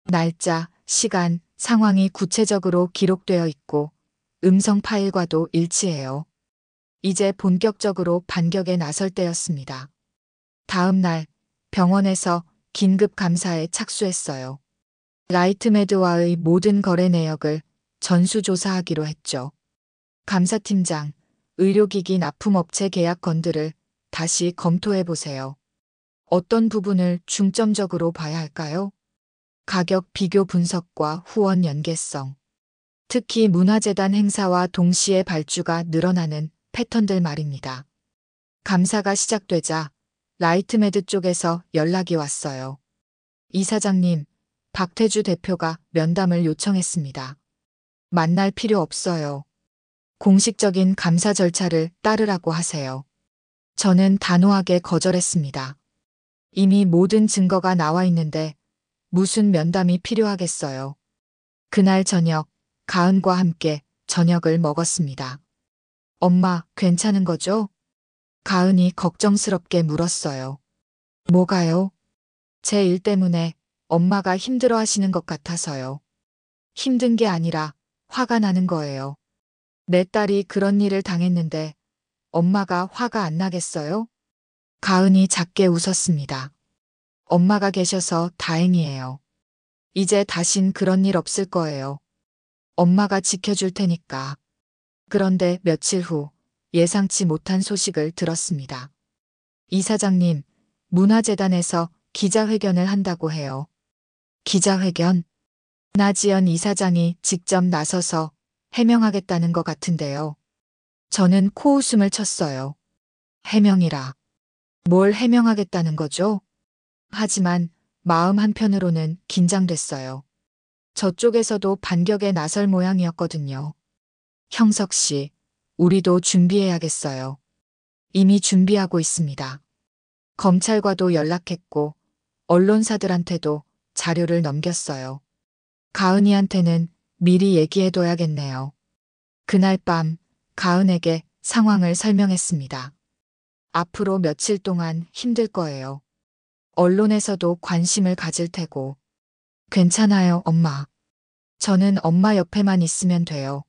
날짜, 시간, 상황이 구체적으로 기록되어 있고 음성 파일과도 일치해요. 이제 본격적으로 반격에 나설 때였습니다. 다음 날 병원에서 긴급 감사에 착수했어요. 라이트메드와의 모든 거래 내역을 전수조사하기로 했죠. 감사팀장, 의료기기 납품업체 계약 건들을 다시 검토해 보세요. 어떤 부분을 중점적으로 봐야 할까요? 가격 비교 분석과 후원 연계성. 특히 문화재단 행사와 동시에 발주가 늘어나는 패턴들 말입니다. 감사가 시작되자 라이트메드 쪽에서 연락이 왔어요. 이사장님, 박태주 대표가 면담을 요청했습니다. 만날 필요 없어요. 공식적인 감사 절차를 따르라고 하세요. 저는 단호하게 거절했습니다. 이미 모든 증거가 나와 있는데 무슨 면담이 필요하겠어요. 그날 저녁, 가은과 함께 저녁을 먹었습니다. 엄마, 괜찮은 거죠? 가은이 걱정스럽게 물었어요. 뭐가요? 제 일 때문에 엄마가 힘들어 하시는 것 같아서요. 힘든 게 아니라 화가 나는 거예요. 내 딸이 그런 일을 당했는데 엄마가 화가 안 나겠어요? 가은이 작게 웃었습니다. 엄마가 계셔서 다행이에요. 이제 다신 그런 일 없을 거예요. 엄마가 지켜줄 테니까. 그런데 며칠 후 예상치 못한 소식을 들었습니다. 이사장님, 문화재단에서 기자회견을 한다고 해요. 기자회견? 나지연 이사장이 직접 나서서 해명하겠다는 것 같은데요. 저는 코웃음을 쳤어요. 해명이라. 뭘 해명하겠다는 거죠? 하지만 마음 한편으로는 긴장됐어요. 저쪽에서도 반격에 나설 모양이었거든요. 형석 씨, 우리도 준비해야겠어요. 이미 준비하고 있습니다. 검찰과도 연락했고 언론사들한테도 자료를 넘겼어요. 가은이한테는 미리 얘기해둬야겠네요. 그날 밤 가은에게 상황을 설명했습니다. 앞으로 며칠 동안 힘들 거예요. 언론에서도 관심을 가질 테고. 괜찮아요, 엄마. 저는 엄마 옆에만 있으면 돼요.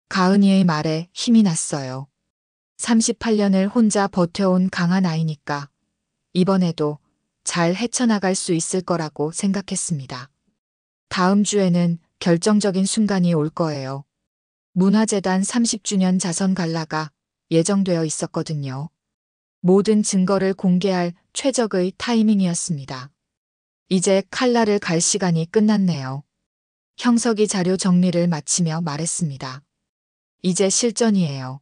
가은이의 말에 힘이 났어요. 38년을 혼자 버텨온 강한 아이니까 이번에도 잘 헤쳐나갈 수 있을 거라고 생각했습니다. 다음 주에는 결정적인 순간이 올 거예요. 문화재단 30주년 자선 갈라가 예정되어 있었거든요. 모든 증거를 공개할 최적의 타이밍이었습니다. 이제 칼날을 갈 시간이 끝났네요. 형석이 자료 정리를 마치며 말했습니다. 이제 실전이에요.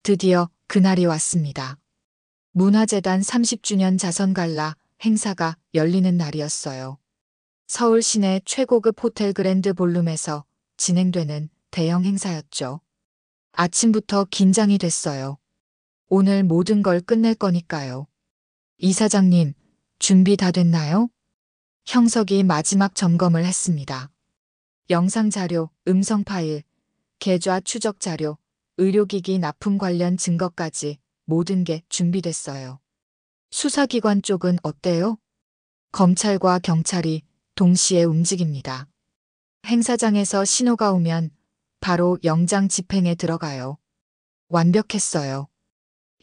드디어 그날이 왔습니다. 문화재단 30주년 자선갈라 행사가 열리는 날이었어요. 서울 시내 최고급 호텔 그랜드 볼룸에서 진행되는 대형 행사였죠. 아침부터 긴장이 됐어요. 오늘 모든 걸 끝낼 거니까요. 이사장님, 준비 다 됐나요? 형석이 마지막 점검을 했습니다. 영상 자료, 음성 파일, 계좌 추적 자료, 의료기기 납품 관련 증거까지 모든 게 준비됐어요. 수사기관 쪽은 어때요? 검찰과 경찰이 동시에 움직입니다. 행사장에서 신호가 오면 바로 영장 집행에 들어가요. 완벽했어요.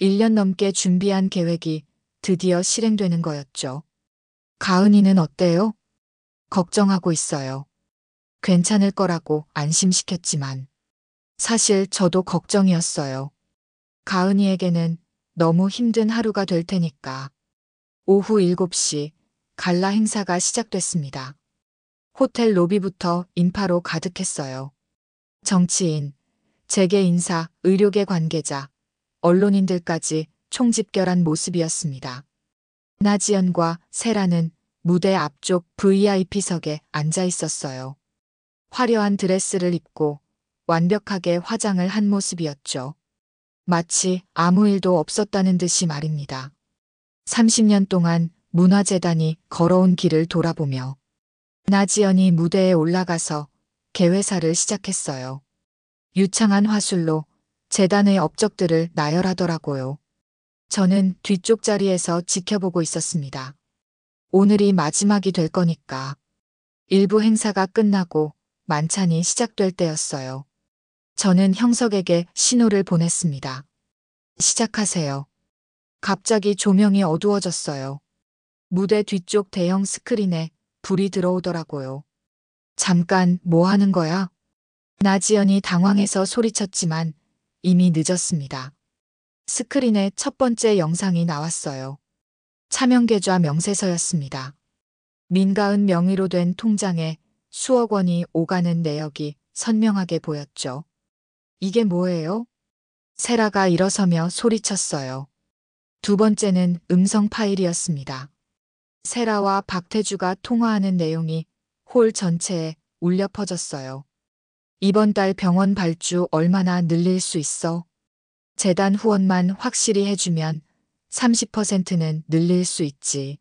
1년 넘게 준비한 계획이 드디어 실행되는 거였죠. 가은이는 어때요? 걱정하고 있어요. 괜찮을 거라고 안심시켰지만 사실 저도 걱정이었어요. 가은이에게는 너무 힘든 하루가 될 테니까. 오후 7시 갈라 행사가 시작됐습니다. 호텔 로비부터 인파로 가득했어요. 정치인, 재계 인사, 의료계 관계자, 언론인들까지 총집결한 모습이었습니다. 나지연과 세라는 무대 앞쪽 VIP석에 앉아 있었어요. 화려한 드레스를 입고 완벽하게 화장을 한 모습이었죠. 마치 아무 일도 없었다는 듯이 말입니다. 30년 동안 문화재단이 걸어온 길을 돌아보며 나지연이 무대에 올라가서 개회사를 시작했어요. 유창한 화술로 재단의 업적들을 나열하더라고요. 저는 뒤쪽 자리에서 지켜보고 있었습니다. 오늘이 마지막이 될 거니까. 일부 행사가 끝나고 만찬이 시작될 때였어요. 저는 형석에게 신호를 보냈습니다. 시작하세요. 갑자기 조명이 어두워졌어요. 무대 뒤쪽 대형 스크린에 불이 들어오더라고요. 잠깐 뭐 하는 거야? 나지연이 당황해서 소리쳤지만 이미 늦었습니다. 스크린에 첫 번째 영상이 나왔어요. 차명계좌 명세서였습니다. 민가은 명의로 된 통장에 수억 원이 오가는 내역이 선명하게 보였죠. 이게 뭐예요? 세라가 일어서며 소리쳤어요. 두 번째는 음성 파일이었습니다. 세라와 박태주가 통화하는 내용이 홀 전체에 울려 퍼졌어요. 이번 달 병원 발주 얼마나 늘릴 수 있어? 재단 후원만 확실히 해주면 30%는 늘릴 수 있지.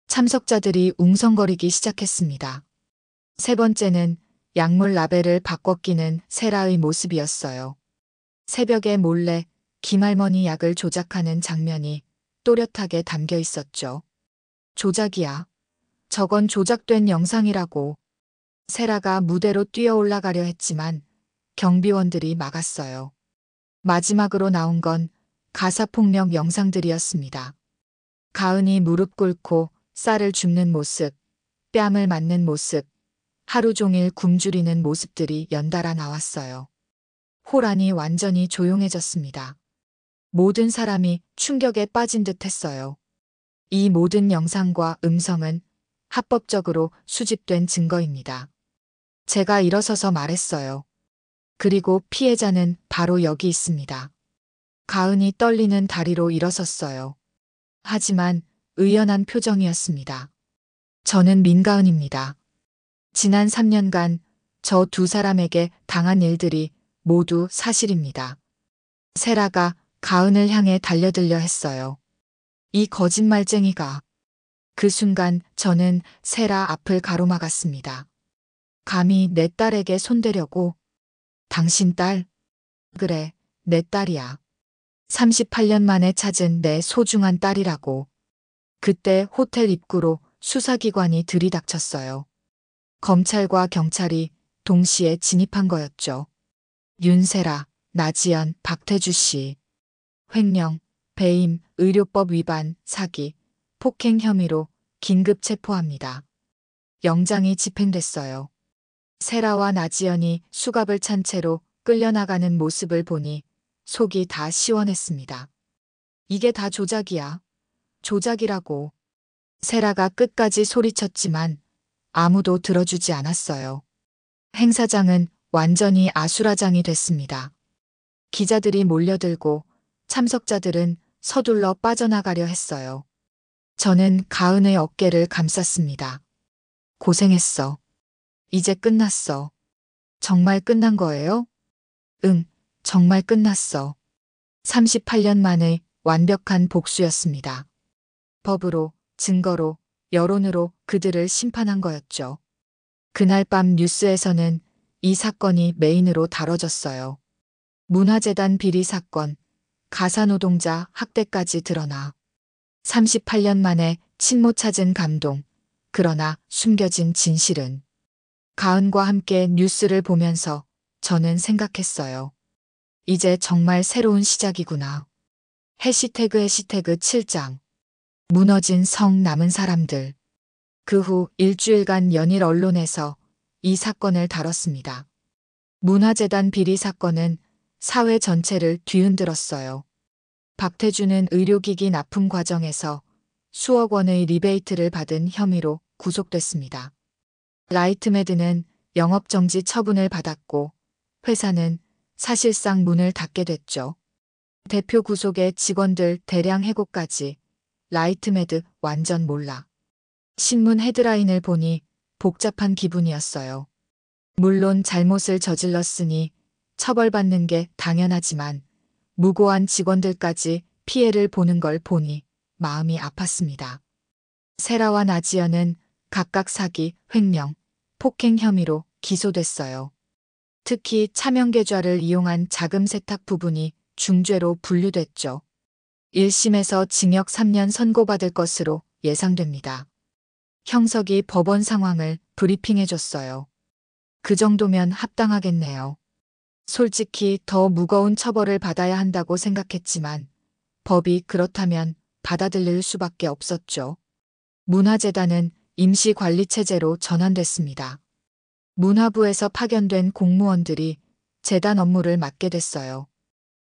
참석자들이 웅성거리기 시작했습니다. 세 번째는 약물 라벨을 바꿔 끼는 세라의 모습이었어요. 새벽에 몰래 김할머니 약을 조작하는 장면이 또렷하게 담겨 있었죠. 조작이야. 저건 조작된 영상이라고. 세라가 무대로 뛰어 올라가려 했지만 경비원들이 막았어요. 마지막으로 나온 건 가사폭력 영상들이었습니다. 가은이 무릎 꿇고 쌀을 줍는 모습, 뺨을 맞는 모습, 하루 종일 굶주리는 모습들이 연달아 나왔어요. 홀 안이 완전히 조용해졌습니다. 모든 사람이 충격에 빠진 듯 했어요. 이 모든 영상과 음성은 합법적으로 수집된 증거입니다. 제가 일어서서 말했어요. 그리고 피해자는 바로 여기 있습니다. 가은이 떨리는 다리로 일어섰어요. 하지만 의연한 표정이었습니다. 저는 민가은입니다. 지난 3년간 저 두 사람에게 당한 일들이 모두 사실입니다. 세라가 가은을 향해 달려들려 했어요. 이 거짓말쟁이가. 그 순간 저는 세라 앞을 가로막았습니다. 감히 내 딸에게 손대려고. 당신 딸? 그래, 내 딸이야. 38년 만에 찾은 내 소중한 딸이라고. 그때 호텔 입구로 수사기관이 들이닥쳤어요. 검찰과 경찰이 동시에 진입한 거였죠. 윤세라, 나지연, 박태주 씨. 횡령, 배임, 의료법 위반, 사기, 폭행 혐의로 긴급 체포합니다. 영장이 집행됐어요. 세라와 나지연이 수갑을 찬 채로 끌려나가는 모습을 보니 속이 다 시원했습니다. 이게 다 조작이야. 조작이라고. 세라가 끝까지 소리쳤지만 아무도 들어주지 않았어요. 행사장은 완전히 아수라장이 됐습니다. 기자들이 몰려들고 참석자들은 서둘러 빠져나가려 했어요. 저는 가은의 어깨를 감쌌습니다. 고생했어. 이제 끝났어. 정말 끝난 거예요? 응, 정말 끝났어. 38년 만의 완벽한 복수였습니다. 법으로, 증거로, 여론으로 그들을 심판한 거였죠. 그날 밤 뉴스에서는 이 사건이 메인으로 다뤄졌어요. 문화재단 비리 사건, 가사노동자 학대까지 드러나 38년 만에 친모 찾은 감동, 그러나 숨겨진 진실은 가은과 함께 뉴스를 보면서 저는 생각했어요. 이제 정말 새로운 시작이구나. 해시태그 7장. 무너진 성 남은 사람들. 그 후 일주일간 연일 언론에서 이 사건을 다뤘습니다. 문화재단 비리 사건은 사회 전체를 뒤흔들었어요. 박태주는 의료기기 납품 과정에서 수억 원의 리베이트를 받은 혐의로 구속됐습니다. 라이트메드는 영업정지 처분을 받았고 회사는 사실상 문을 닫게 됐죠. 대표 구속에 직원들 대량 해고까지. 라이트메드 완전 몰라. 신문 헤드라인을 보니 복잡한 기분이었어요. 물론 잘못을 저질렀으니 처벌받는 게 당연하지만 무고한 직원들까지 피해를 보는 걸 보니 마음이 아팠습니다. 세라와 나지연은 각각 사기, 횡령, 폭행 혐의로 기소됐어요. 특히 차명계좌를 이용한 자금 세탁 부분이 중죄로 분류됐죠. 1심에서 징역 3년 선고받을 것으로 예상됩니다. 형석이 법원 상황을 브리핑해줬어요. 그 정도면 합당하겠네요. 솔직히 더 무거운 처벌을 받아야 한다고 생각했지만 법이 그렇다면 받아들일 수밖에 없었죠. 문화재단은 임시관리체제로 전환됐습니다. 문화부에서 파견된 공무원들이 재단 업무를 맡게 됐어요.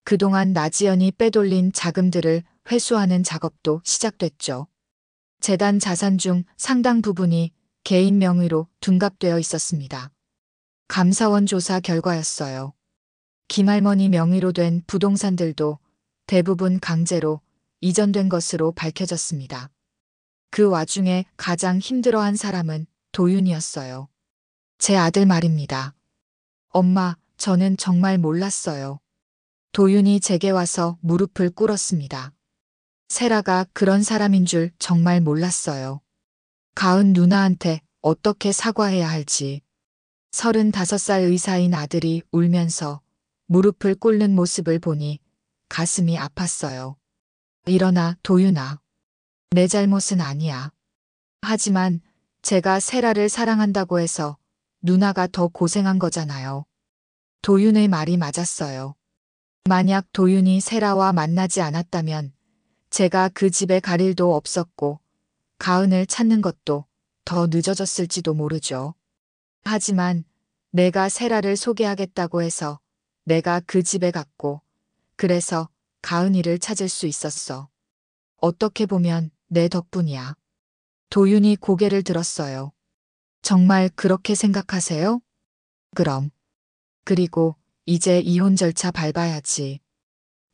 그동안 나지연이 빼돌린 자금들을 회수하는 작업도 시작됐죠. 재단 자산 중 상당 부분이 개인 명의로 둔갑되어 있었습니다. 감사원 조사 결과였어요. 김할머니 명의로 된 부동산들도 대부분 강제로 이전된 것으로 밝혀졌습니다. 그 와중에 가장 힘들어한 사람은 도윤이었어요. 제 아들 말입니다. 엄마, 저는 정말 몰랐어요. 도윤이 제게 와서 무릎을 꿇었습니다. 세라가 그런 사람인 줄 정말 몰랐어요. 가은 누나한테 어떻게 사과해야 할지. 35살 의사인 아들이 울면서 무릎을 꿇는 모습을 보니 가슴이 아팠어요. 일어나, 도윤아. 내 잘못은 아니야. 하지만 제가 세라를 사랑한다고 해서 누나가 더 고생한 거잖아요. 도윤의 말이 맞았어요. 만약 도윤이 세라와 만나지 않았다면 제가 그 집에 갈 일도 없었고 가은을 찾는 것도 더 늦어졌을지도 모르죠. 하지만 내가 세라를 소개하겠다고 해서 내가 그 집에 갔고 그래서 가은이를 찾을 수 있었어. 어떻게 보면 내 덕분이야. 도윤이 고개를 들었어요. 정말 그렇게 생각하세요? 그럼. 그리고 이제 이혼 절차 밟아야지.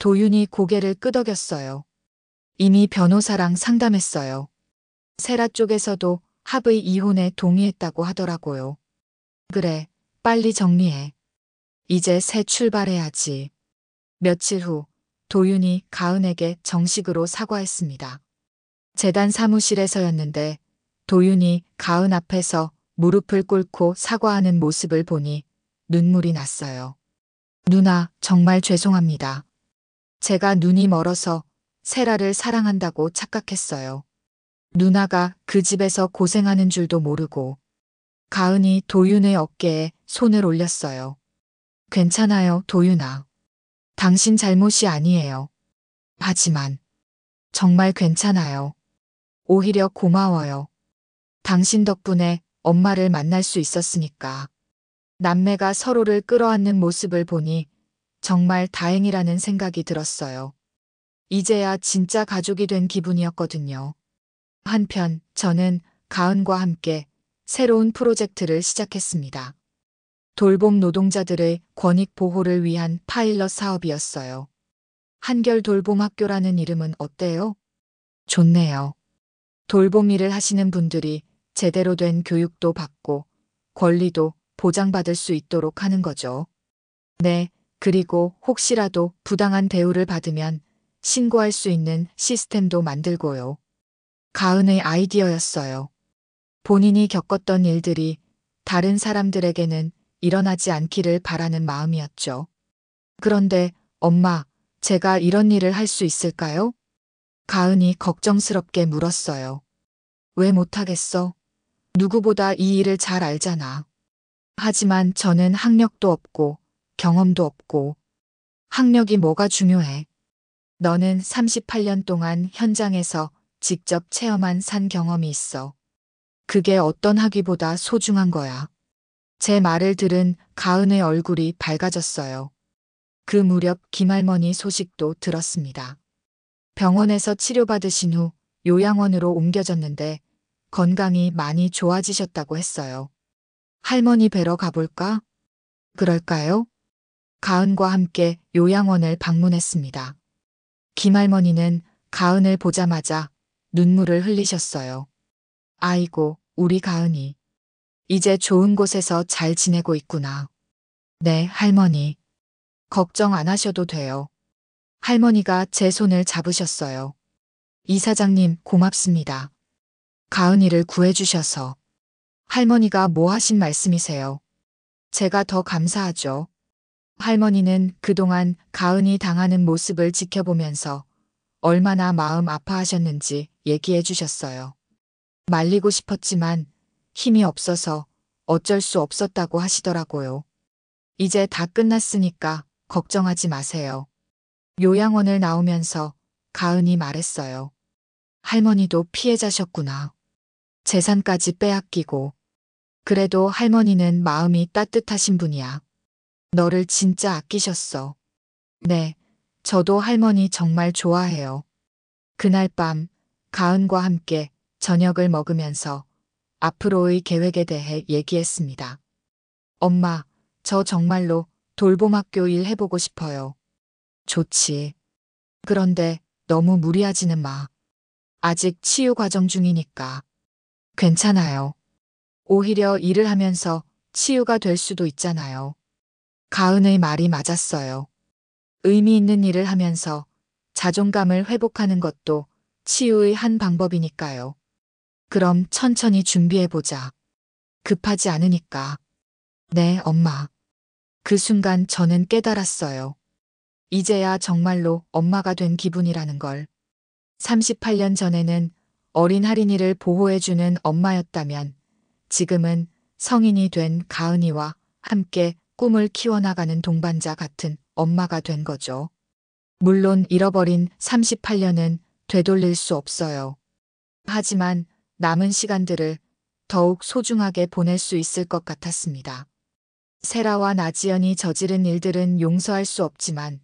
도윤이 고개를 끄덕였어요. 이미 변호사랑 상담했어요. 세라 쪽에서도 합의 이혼에 동의했다고 하더라고요. 그래, 빨리 정리해. 이제 새 출발해야지. 며칠 후 도윤이 가은에게 정식으로 사과했습니다. 재단 사무실에서였는데 도윤이 가은 앞에서 무릎을 꿇고 사과하는 모습을 보니 눈물이 났어요. 누나, 정말 죄송합니다. 제가 눈이 멀어서 세라를 사랑한다고 착각했어요. 누나가 그 집에서 고생하는 줄도 모르고. 가은이 도윤의 어깨에 손을 올렸어요. 괜찮아요, 도윤아. 당신 잘못이 아니에요. 하지만 정말 괜찮아요. 오히려 고마워요. 당신 덕분에 엄마를 만날 수 있었으니까. 남매가 서로를 끌어안는 모습을 보니 정말 다행이라는 생각이 들었어요. 이제야 진짜 가족이 된 기분이었거든요. 한편 저는 가은과 함께 새로운 프로젝트를 시작했습니다. 돌봄 노동자들의 권익 보호를 위한 파일럿 사업이었어요. 한결 돌봄학교라는 이름은 어때요? 좋네요. 돌봄 일을 하시는 분들이 제대로 된 교육도 받고 권리도 보장받을 수 있도록 하는 거죠. 네, 그리고 혹시라도 부당한 대우를 받으면 신고할 수 있는 시스템도 만들고요. 가은의 아이디어였어요. 본인이 겪었던 일들이 다른 사람들에게는 일어나지 않기를 바라는 마음이었죠. 그런데 엄마, 제가 이런 일을 할 수 있을까요? 가은이 걱정스럽게 물었어요. 왜 못하겠어? 누구보다 이 일을 잘 알잖아. 하지만 저는 학력도 없고 경험도 없고. 학력이 뭐가 중요해? 너는 38년 동안 현장에서 직접 체험한 산 경험이 있어. 그게 어떤 학위보다 소중한 거야. 제 말을 들은 가은의 얼굴이 밝아졌어요. 그 무렵 김할머니 소식도 들었습니다. 병원에서 치료받으신 후 요양원으로 옮겨졌는데 건강이 많이 좋아지셨다고 했어요. 할머니 뵈러 가볼까? 그럴까요? 가은과 함께 요양원을 방문했습니다. 김할머니는 가은을 보자마자 눈물을 흘리셨어요. 아이고, 우리 가은이. 이제 좋은 곳에서 잘 지내고 있구나. 네, 할머니. 걱정 안 하셔도 돼요. 할머니가 제 손을 잡으셨어요. 이사장님, 고맙습니다. 가은이를 구해주셔서. 할머니가 뭐 하신 말씀이세요? 제가 더 감사하죠. 할머니는 그동안 가은이 당하는 모습을 지켜보면서 얼마나 마음 아파하셨는지 얘기해 주셨어요. 말리고 싶었지만 힘이 없어서 어쩔 수 없었다고 하시더라고요. 이제 다 끝났으니까 걱정하지 마세요. 요양원을 나오면서 가은이 말했어요. 할머니도 피해자셨구나. 재산까지 빼앗기고. 그래도 할머니는 마음이 따뜻하신 분이야. 너를 진짜 아끼셨어. 네, 저도 할머니 정말 좋아해요. 그날 밤 가은과 함께 저녁을 먹으면서 앞으로의 계획에 대해 얘기했습니다. 엄마, 저 정말로 돌봄학교 일 해보고 싶어요. 좋지. 그런데 너무 무리하지는 마. 아직 치유 과정 중이니까. 괜찮아요. 오히려 일을 하면서 치유가 될 수도 있잖아요. 가은의 말이 맞았어요. 의미 있는 일을 하면서 자존감을 회복하는 것도 치유의 한 방법이니까요. 그럼 천천히 준비해보자. 급하지 않으니까. 네, 엄마. 그 순간 저는 깨달았어요. 이제야 정말로 엄마가 된 기분이라는 걸. 38년 전에는 어린 할인이를 보호해주는 엄마였다면 지금은 성인이 된 가은이와 함께 꿈을 키워나가는 동반자 같은 엄마가 된 거죠. 물론 잃어버린 38년은 되돌릴 수 없어요. 하지만 남은 시간들을 더욱 소중하게 보낼 수 있을 것 같았습니다. 세라와 나지연이 저지른 일들은 용서할 수 없지만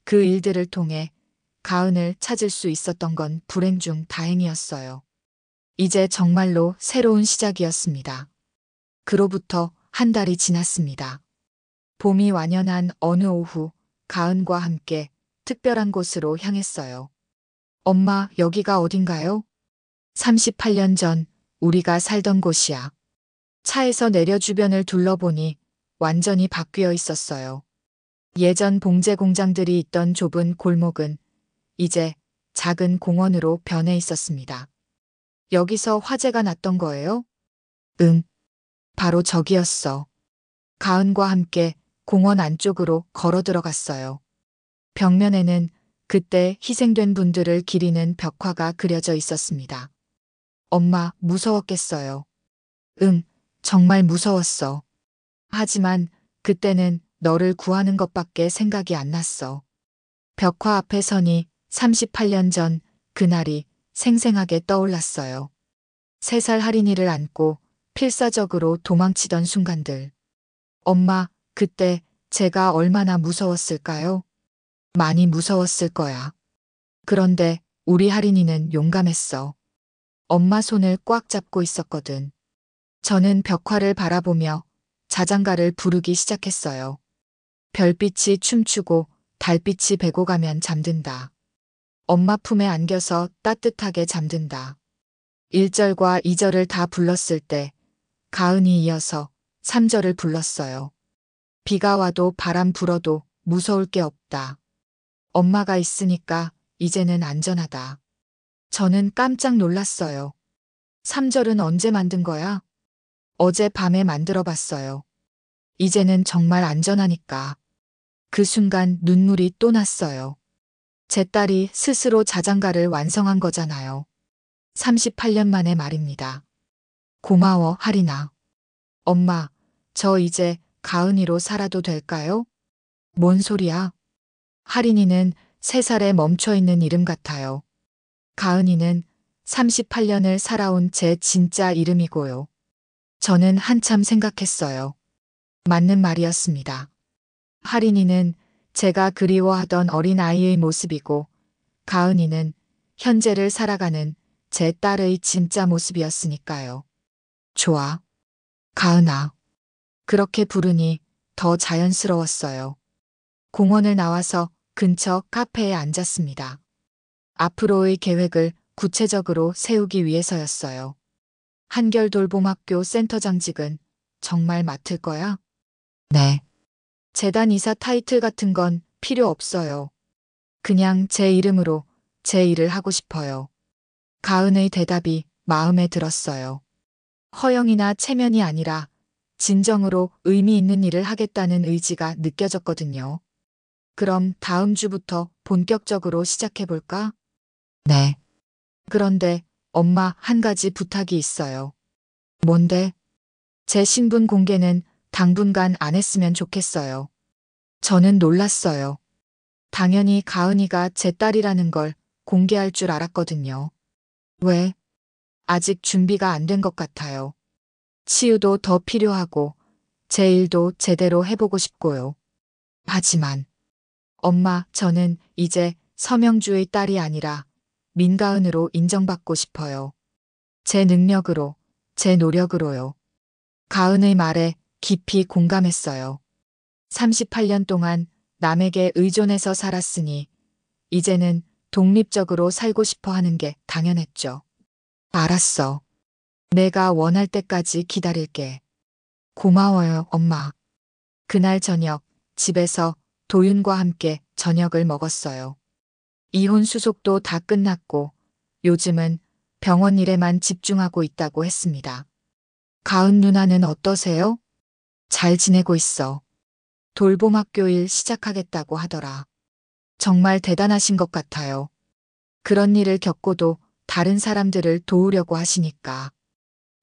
그 일들을 통해 가은을 찾을 수 있었던 건 불행 중 다행이었어요. 이제 정말로 새로운 시작이었습니다. 그로부터 한 달이 지났습니다. 봄이 완연한 어느 오후, 가은과 함께 특별한 곳으로 향했어요. 엄마, 여기가 어딘가요? 38년 전 우리가 살던 곳이야. 차에서 내려 주변을 둘러보니 완전히 바뀌어 있었어요. 예전 봉제 공장들이 있던 좁은 골목은 이제 작은 공원으로 변해 있었습니다. 여기서 화재가 났던 거예요? 응, 바로 저기였어. 가은과 함께 공원 안쪽으로 걸어 들어갔어요. 벽면에는 그때 희생된 분들을 기리는 벽화가 그려져 있었습니다. 엄마, 무서웠겠어요. 응, 정말 무서웠어. 하지만 그때는 너를 구하는 것밖에 생각이 안 났어. 벽화 앞에 서니 38년 전 그날이 생생하게 떠올랐어요. 3살 할인이를 안고 필사적으로 도망치던 순간들. 엄마, 그때 제가 얼마나 무서웠을까요? 많이 무서웠을 거야. 그런데 우리 할인이는 용감했어. 엄마 손을 꽉 잡고 있었거든. 저는 벽화를 바라보며 자장가를 부르기 시작했어요. 별빛이 춤추고 달빛이 배고 가면 잠든다. 엄마 품에 안겨서 따뜻하게 잠든다. 1절과 2절을 다 불렀을 때 가은이 이어서 3절을 불렀어요. 비가 와도 바람 불어도 무서울 게 없다. 엄마가 있으니까 이제는 안전하다. 저는 깜짝 놀랐어요. 3절은 언제 만든 거야? 어제 밤에 만들어 봤어요. 이제는 정말 안전하니까. 그 순간 눈물이 또 났어요. 제 딸이 스스로 자장가를 완성한 거잖아요. 38년 만에 말입니다. 고마워, 할인아. 엄마, 저 이제 가은이로 살아도 될까요? 뭔 소리야? 하린이는 3살에 멈춰 있는 이름 같아요. 가은이는 38년을 살아온 제 진짜 이름이고요. 저는 한참 생각했어요. 맞는 말이었습니다. 하린이는 제가 그리워하던 어린아이의 모습이고, 가은이는 현재를 살아가는 제 딸의 진짜 모습이었으니까요. 좋아. 가은아. 그렇게 부르니 더 자연스러웠어요. 공원을 나와서 근처 카페에 앉았습니다. 앞으로의 계획을 구체적으로 세우기 위해서였어요. 한결돌봄학교 센터장직은 정말 맡을 거야? 네. 재단 이사 타이틀 같은 건 필요 없어요. 그냥 제 이름으로 제 일을 하고 싶어요. 가은의 대답이 마음에 들었어요. 허영이나 체면이 아니라 진정으로 의미 있는 일을 하겠다는 의지가 느껴졌거든요. 그럼 다음 주부터 본격적으로 시작해볼까? 네. 그런데 엄마 한 가지 부탁이 있어요. 뭔데? 제 신분 공개는 당분간 안 했으면 좋겠어요. 저는 놀랐어요. 당연히 가은이가 제 딸이라는 걸 공개할 줄 알았거든요. 왜? 아직 준비가 안 된 것 같아요. 치유도 더 필요하고 제 일도 제대로 해보고 싶고요. 하지만 엄마, 저는 이제 서명주의 딸이 아니라 민가은으로 인정받고 싶어요. 제 능력으로, 제 노력으로요. 가은의 말에 깊이 공감했어요. 38년 동안 남에게 의존해서 살았으니 이제는 독립적으로 살고 싶어 하는 게 당연했죠. 알았어. 내가 원할 때까지 기다릴게. 고마워요, 엄마. 그날 저녁 집에서 도윤과 함께 저녁을 먹었어요. 이혼 수속도 다 끝났고 요즘은 병원 일에만 집중하고 있다고 했습니다. 가은 누나는 어떠세요? 잘 지내고 있어. 돌봄학교 일 시작하겠다고 하더라. 정말 대단하신 것 같아요. 그런 일을 겪고도 다른 사람들을 도우려고 하시니까.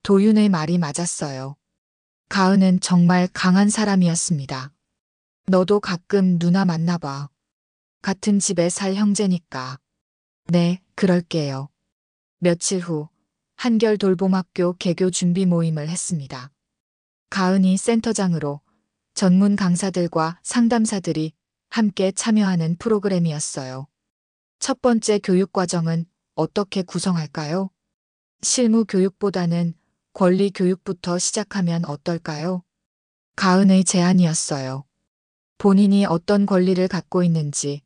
도윤의 말이 맞았어요. 가은은 정말 강한 사람이었습니다. 너도 가끔 누나 만나봐. 같은 집에 살 형제니까. 네, 그럴게요. 며칠 후 한결 돌봄학교 개교 준비 모임을 했습니다. 가은이 센터장으로 전문 강사들과 상담사들이 함께 참여하는 프로그램이었어요. 첫 번째 교육 과정은 어떻게 구성할까요? 실무 교육보다는 권리 교육부터 시작하면 어떨까요? 가은의 제안이었어요. 본인이 어떤 권리를 갖고 있는지,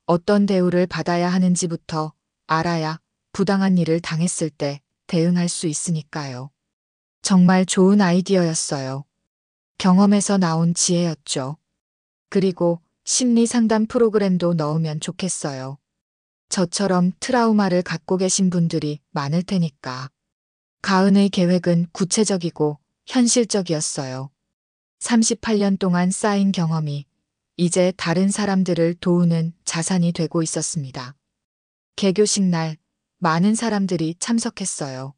어떤 대우를 받아야 하는지부터 알아야 부당한 일을 당했을 때 대응할 수 있으니까요. 정말 좋은 아이디어였어요. 경험에서 나온 지혜였죠. 그리고 심리 상담 프로그램도 넣으면 좋겠어요. 저처럼 트라우마를 갖고 계신 분들이 많을 테니까. 가은의 계획은 구체적이고 현실적이었어요. 38년 동안 쌓인 경험이 이제 다른 사람들을 도우는 자산이 되고 있었습니다. 개교식 날 많은 사람들이 참석했어요.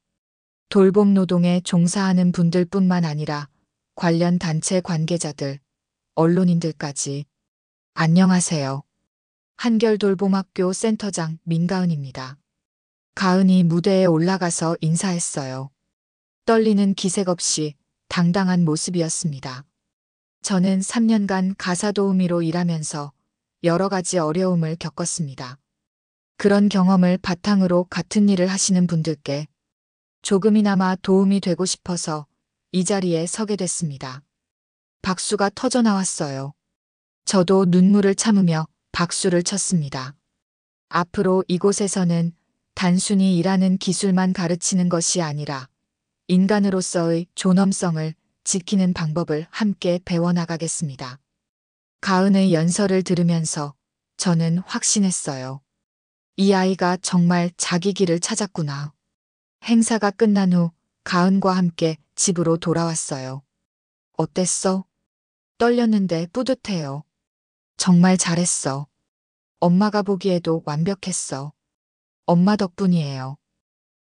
돌봄 노동에 종사하는 분들뿐만 아니라 관련 단체 관계자들, 언론인들까지. 안녕하세요. 한결돌봄학교 센터장 민가은입니다. 가은이 무대에 올라가서 인사했어요. 떨리는 기색 없이 당당한 모습이었습니다. 저는 3년간 가사 도우미로 일하면서 여러 가지 어려움을 겪었습니다. 그런 경험을 바탕으로 같은 일을 하시는 분들께 조금이나마 도움이 되고 싶어서 이 자리에 서게 됐습니다. 박수가 터져 나왔어요. 저도 눈물을 참으며 박수를 쳤습니다. 앞으로 이곳에서는 단순히 일하는 기술만 가르치는 것이 아니라 인간으로서의 존엄성을 지키는 방법을 함께 배워나가겠습니다. 가은의 연설을 들으면서 저는 확신했어요. 이 아이가 정말 자기 길을 찾았구나. 행사가 끝난 후 가은과 함께 집으로 돌아왔어요. 어땠어? 떨렸는데 뿌듯해요. 정말 잘했어. 엄마가 보기에도 완벽했어. 엄마 덕분이에요.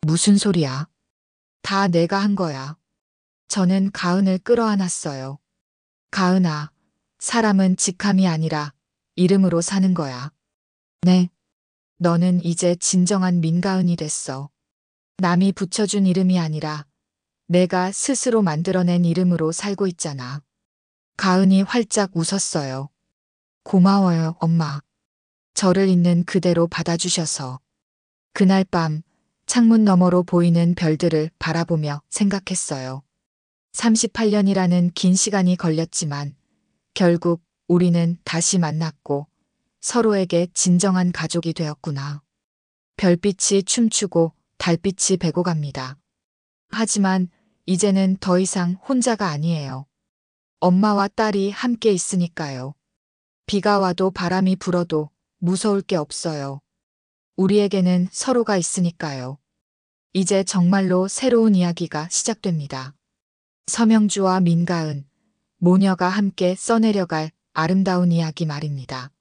무슨 소리야? 다 내가 한 거야. 저는 가은을 끌어안았어요. 가은아, 사람은 직함이 아니라 이름으로 사는 거야. 네. 너는 이제 진정한 민가은이 됐어. 남이 붙여준 이름이 아니라 내가 스스로 만들어낸 이름으로 살고 있잖아. 가은이 활짝 웃었어요. 고마워요, 엄마. 저를 있는 그대로 받아주셔서. 그날 밤 창문 너머로 보이는 별들을 바라보며 생각했어요. 38년이라는 긴 시간이 걸렸지만 결국 우리는 다시 만났고 서로에게 진정한 가족이 되었구나. 별빛이 춤추고 달빛이 배고 갑니다. 하지만 이제는 더 이상 혼자가 아니에요. 엄마와 딸이 함께 있으니까요. 비가 와도 바람이 불어도 무서울 게 없어요. 우리에게는 서로가 있으니까요. 이제 정말로 새로운 이야기가 시작됩니다. 서명주와 민가은, 모녀가 함께 써내려갈 아름다운 이야기 말입니다.